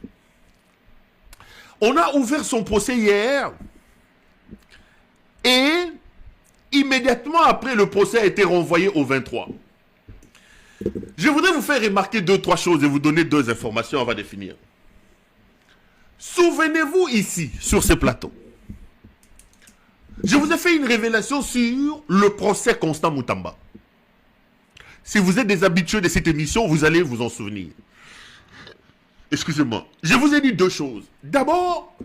On a ouvert son procès hier et immédiatement après le procès a été renvoyé au 23. Je voudrais vous faire remarquer 2-3 choses et vous donner 2 informations avant de finir. Souvenez-vous ici, sur ce plateau, je vous ai fait une révélation sur le procès Constant Moutamba. Si vous êtes des habitués de cette émission, vous allez vous en souvenir. Excusez-moi. Je vous ai dit 2 choses. D'abord,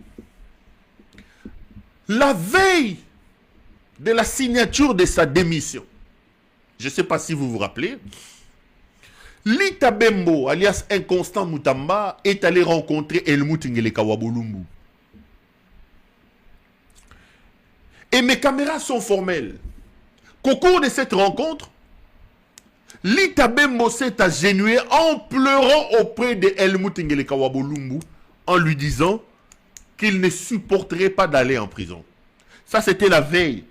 la veille de la signature de sa démission, je ne sais pas si vous vous rappelez, Lita Bembo, alias Inconstant Moutamba, est allé rencontrer Helmut Ngeleka Wabolumbu. Et mes caméras sont formelles qu'au cours de cette rencontre, Lita Bembo s'est agenouillé en pleurant auprès de Helmut Ngeleka Wabolumbu en lui disant qu'il ne supporterait pas d'aller en prison. Ça, c'était la veille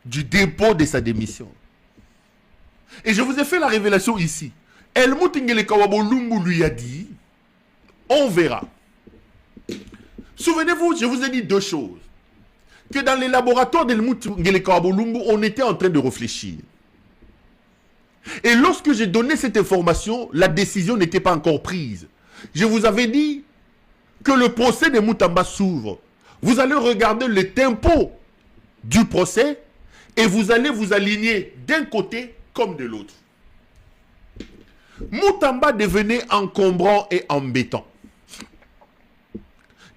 du dépôt de sa démission. Et je vous ai fait la révélation ici. Helmut Ngeleka Wabolumbu lui a dit, on verra. Souvenez-vous, je vous ai dit 2 choses. Que dans les laboratoires d'Helmut Ngeleka Wabolumbu, on était en train de réfléchir. Et lorsque j'ai donné cette information, la décision n'était pas encore prise. Je vous avais dit que le procès de Moutamba s'ouvre. Vous allez regarder le tempo du procès et vous allez vous aligner d'un côté comme de l'autre. Moutamba devenait encombrant et embêtant.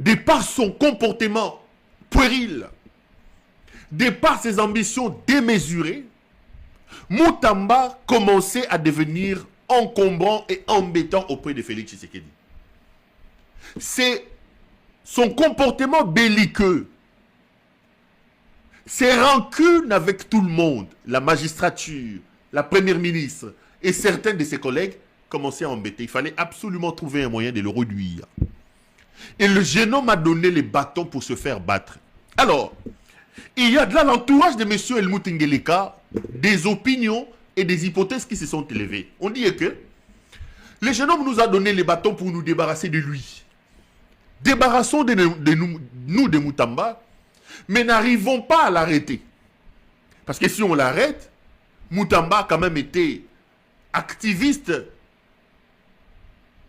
De par son comportement puéril, de par ses ambitions démesurées, Moutamba commençait à devenir encombrant et embêtant auprès de Félix Tshisekedi. C'est son comportement belliqueux, ses rancunes avec tout le monde, la magistrature, la première ministre et certains de ses collègues commençaient à embêter. Il fallait absolument trouver un moyen de le réduire. Et le jeune homme a donné les bâtons pour se faire battre. Alors, il y a de là l'entourage de M. Helmut Ngeleka des opinions et des hypothèses qui se sont élevées. On dit que le jeune homme nous a donné les bâtons pour nous débarrasser de lui. Débarrassons de nous de Moutamba, mais n'arrivons pas à l'arrêter. Parce que si on l'arrête, Moutamba a quand même été activiste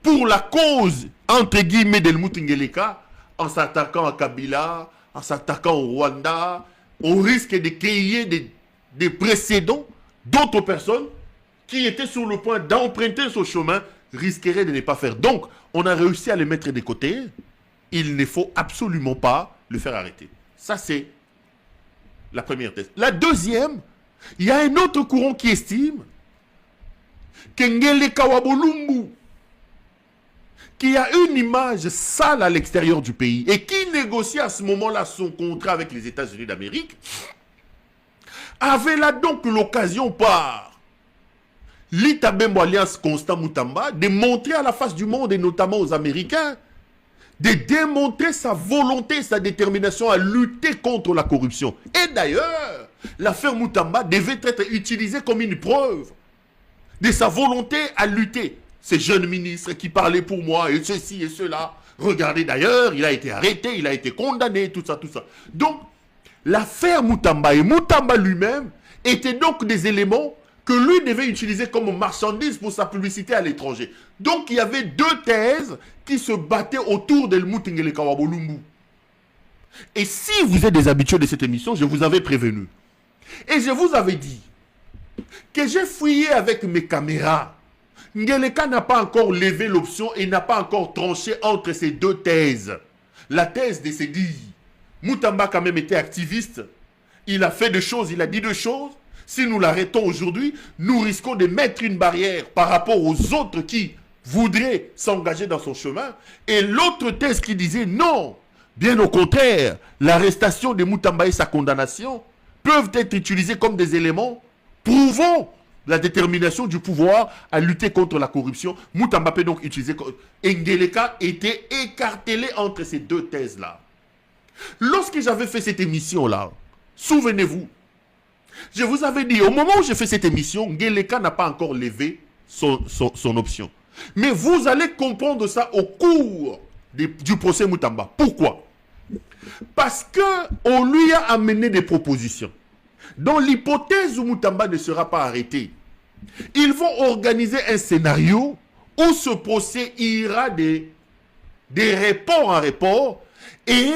pour la cause, entre guillemets, d'Helmut Ngeleka, en s'attaquant à Kabila, en s'attaquant au Rwanda. On risque de créer des précédents d'autres personnes qui étaient sur le point d'emprunter ce chemin risqueraient de ne pas faire. Donc, on a réussi à les mettre de côté. Il ne faut absolument pas le faire arrêter. Ça, c'est La première thèse. La deuxième, il y a un autre courant qui estime que Ngele Kawabolumbu, qui a une image sale à l'extérieur du pays et qui négocie à ce moment-là son contrat avec les États-Unis d'Amérique, avait là donc l'occasion par l'Itabembo Alliance Constant Moutamba de montrer à la face du monde et notamment aux Américains de démontrer sa volonté, sa détermination à lutter contre la corruption. Et d'ailleurs, l'affaire Moutamba devait être utilisée comme une preuve de sa volonté à lutter. Ces jeunes ministres qui parlaient pour moi et ceci et cela. Regardez d'ailleurs, il a été arrêté, il a été condamné, tout ça, tout ça. Donc, l'affaire Moutamba et Moutamba lui-même étaient donc des éléments que lui devait utiliser comme marchandise pour sa publicité à l'étranger. Donc, il y avait deux thèses qui se battaient autour de Moutingele Kawabolumbu. Et si vous êtes des habitués de cette émission, je vous avais prévenu. Et je vous avais dit que j'ai fouillé avec mes caméras. Ngeleka n'a pas encore levé l'option et n'a pas encore tranché entre ces deux thèses. La thèse de se dire, Moutamba a quand même été activiste. Il a fait des choses, il a dit des choses. Si nous l'arrêtons aujourd'hui, nous risquons de mettre une barrière par rapport aux autres qui voudraient s'engager dans son chemin. Et l'autre thèse qui disait non, bien au contraire, l'arrestation de Moutamba et sa condamnation peuvent être utilisés comme des éléments prouvant la détermination du pouvoir à lutter contre la corruption. Moutamba peut donc utiliser... Ngeleka était écartelé entre ces deux thèses-là. Lorsque j'avais fait cette émission-là, souvenez-vous, je vous avais dit, au moment où j'ai fait cette émission, Ngeleka n'a pas encore levé son option. Mais vous allez comprendre ça au cours du procès Moutamba. Pourquoi? Parce qu'on lui a amené des propositions. Dans l'hypothèse où Moutamba ne sera pas arrêté, ils vont organiser un scénario où ce procès ira des rapports en rapport et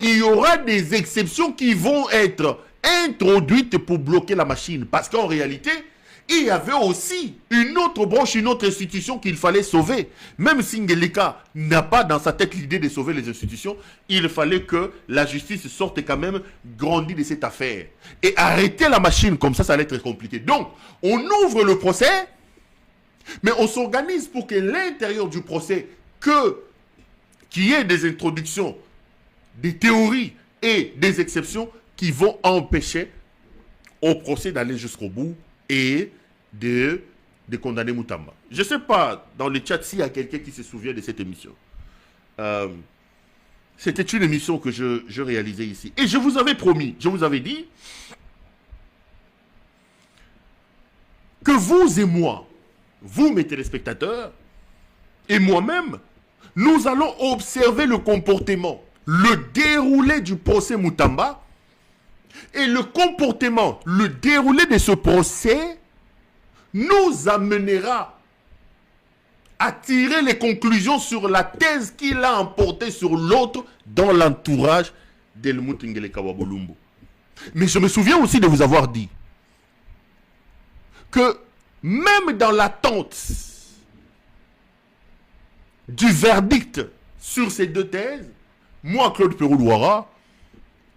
il y aura des exceptions qui vont être introduites pour bloquer la machine. Parce qu'en réalité, il y avait aussi une autre branche, une autre institution qu'il fallait sauver. Même si Ngeleka n'a pas dans sa tête l'idée de sauver les institutions, il fallait que la justice sorte quand même grandie de cette affaire. Et arrêter la machine comme ça allait être compliqué. Donc, on ouvre le procès, mais on s'organise pour que l'intérieur du procès, qu'il y ait des introductions, des théories et des exceptions qui vont empêcher au procès d'aller jusqu'au bout et de condamner Moutamba. Je ne sais pas dans le chat s'il y a quelqu'un qui se souvient de cette émission. C'était une émission que je réalisais ici. Et je vous avais promis, je vous avais dit que vous et moi, vous mes téléspectateurs, et moi-même, nous allons observer le comportement, le déroulé du procès Moutamba. Et le comportement, le déroulé de ce procès nous amènera à tirer les conclusions sur la thèse qu'il a emportée sur l'autre dans l'entourage d'El Moutingele Kawabolumbu. Mais je me souviens aussi de vous avoir dit que même dans l'attente du verdict sur ces deux thèses, moi, Claude Perou-Louara,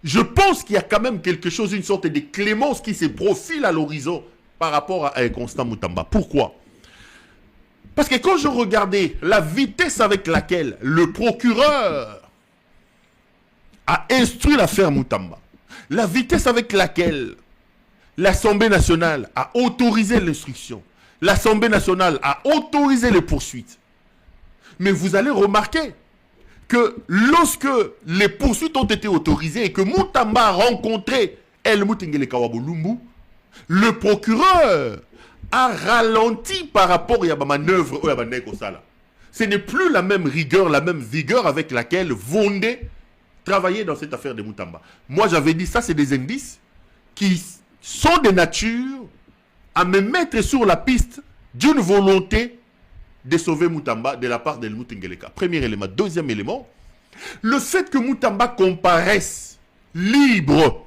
je pense qu'il y a quand même quelque chose, une sorte de clémence qui se profile à l'horizon par rapport à Constant Moutamba. Pourquoi? Parce que quand je regardais la vitesse avec laquelle le procureur a instruit l'affaire Moutamba, la vitesse avec laquelle l'Assemblée nationale a autorisé l'instruction, l'Assemblée nationale a autorisé les poursuites, mais vous allez remarquer que lorsque les poursuites ont été autorisées et que Moutamba a rencontré El Moutingele Kawabolumbu, le procureur a ralenti par rapport à la manœuvre. Ce n'est plus la même rigueur, la même vigueur avec laquelle Vondé travaillait dans cette affaire de Moutamba. Moi, j'avais dit ça, c'est des indices qui sont de nature à me mettre sur la piste d'une volonté de sauver Moutamba de la part de Moutingeleka. Premier élément. Deuxième élément, le fait que Moutamba comparaisse libre,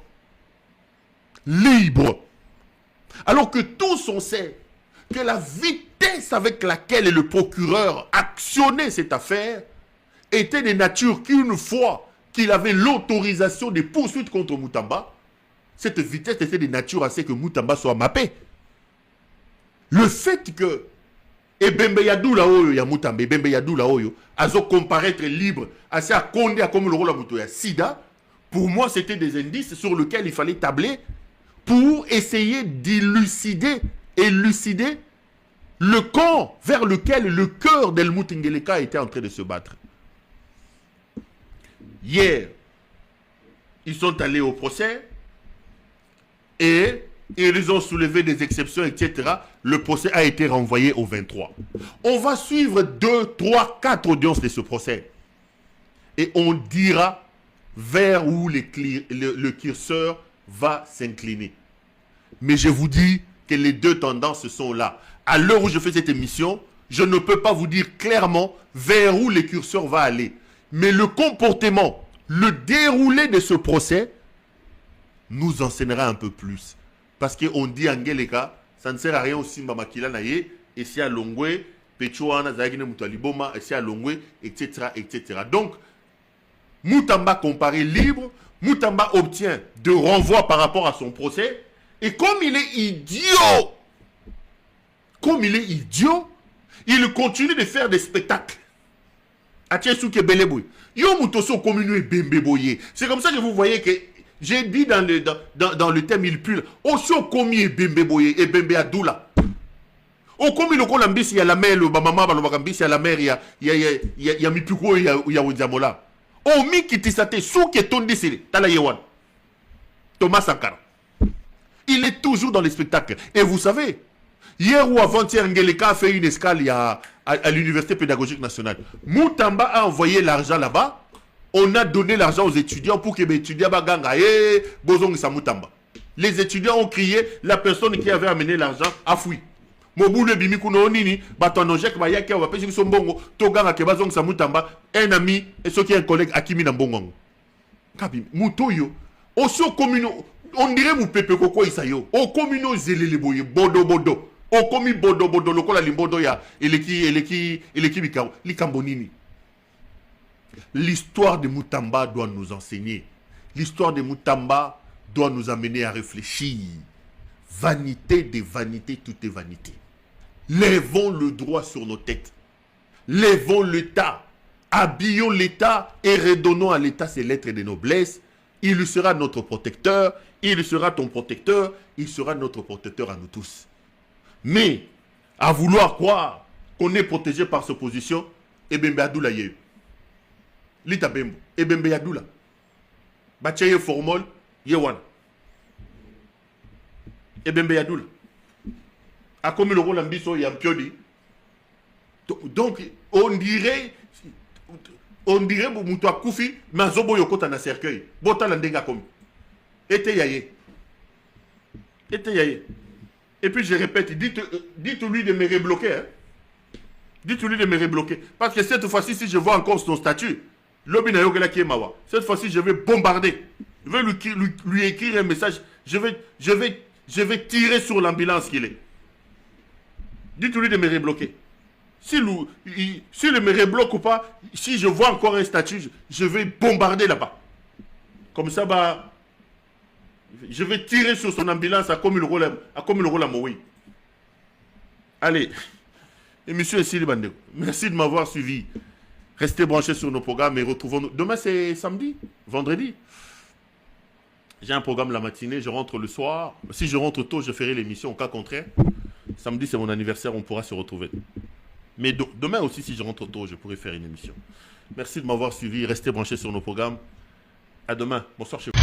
alors que tous on sait que la vitesse avec laquelle le procureur actionnait cette affaire était de nature qu'une fois qu'il avait l'autorisation des poursuites contre Moutamba, cette vitesse était de nature à ce que Moutamba soit mappé. Le fait que Ebembe Yadoula Oyo ya Moutamba, Ebembe Yadoula Oyo, azo comparaître libre, assez à Condé à comme le rôle à Sida, pour moi c'était des indices sur lesquels il fallait tabler pour essayer d'élucider, élucider le camp vers lequel le cœur d'Helmut Ngeleka était en train de se battre. Hier, ils sont allés au procès et ils ont soulevé des exceptions, etc. Le procès a été renvoyé au 23. On va suivre 2, 3, 4 audiences de ce procès. Et on dira vers où le curseur va s'incliner. Mais je vous dis que les deux tendances sont là. À l'heure où je fais cette émission, je ne peux pas vous dire clairement vers où le curseur va aller. Mais le comportement, le déroulé de ce procès nous enseignera un peu plus. Parce qu'on dit en Ngeleka, ça ne sert à rien aussi Mamakila Naye, et si à Longwe, Pechoana, Zagine Moutaliboma, et si à Longwe, etc., etc. Donc, Moutamba comparé libre, Moutamba obtient de renvoi par rapport à son procès, et comme il est idiot, il continue de faire des spectacles. C'est comme ça que vous voyez que j'ai dit dans le thème il pue. Aussi au commis Bembe Boye et Bembe Adoula. Au commis le Colambis, il y a la mer, le Bamama, il y a la mer, il y a Mipuko, il y a Wunzamola. Au mi qui t'isate, sous qui est ton décès, Tala Yewan. Thomas Sankara. Il est toujours dans les spectacles. Et vous savez, hier ou avant-hier, Ngeleka a fait une escale à l'Université pédagogique nationale. Moutamba a envoyé l'argent là-bas. On a donné l'argent aux étudiants pour que les étudiants les étudiants ont crié, la personne qui avait amené l'argent a fui. Un ami et ce qui est un collègue Akimi Nambongo. On dirait mon pépé koko isayo. Au communo zelele boye bodo bodo. Au commis bodo bodo lokola limbodo ya eleki likambonini. L'histoire de Moutamba doit nous enseigner. L'histoire de Moutamba doit nous amener à réfléchir. Vanité des vanités, tout est vanité. Lèvons le droit sur nos têtes. Lèvons l'État. Habillons l'État et redonnons à l'État ses lettres de noblesse. Il sera notre protecteur. Il sera ton protecteur. Il sera notre protecteur à nous tous. Mais, à vouloir croire qu'on est protégé par sa position, Ebembe Adoula yeyu. Lita Bembo, Ebembe Adoula. Bachaye Formol, Yewana. Ebembe Adoula. A comme le rôle ambition Yampiodi. Donc, on dirait Moutoua Koufi, mais Zobo Yokota na cercueil. Bota Landenga comme. Ete Yaye. Et puis je répète, dites-lui de me rebloquer. Hein? Dites-lui de me rebloquer. Parce que cette fois-ci, si je vois encore son statut, cette fois-ci, je vais bombarder. Je vais lui écrire un message. Je vais tirer sur l'ambulance qu'il est. Dites-lui de me rebloquer. S'il ne me rebloque ou pas, si je vois encore un statut, je vais bombarder là-bas. Comme ça, je vais tirer sur son ambulance à comme le rôle à Moui. Allez. Et monsieur Essili Bandeko, merci de m'avoir suivi. Restez branchés sur nos programmes et retrouvons-nous. Demain, c'est samedi, vendredi. J'ai un programme la matinée, je rentre le soir. Si je rentre tôt, je ferai l'émission. Au cas contraire, samedi, c'est mon anniversaire, on pourra se retrouver. Mais demain aussi, si je rentre tôt, je pourrai faire une émission. Merci de m'avoir suivi. Restez branchés sur nos programmes. À demain. Bonsoir chez vous.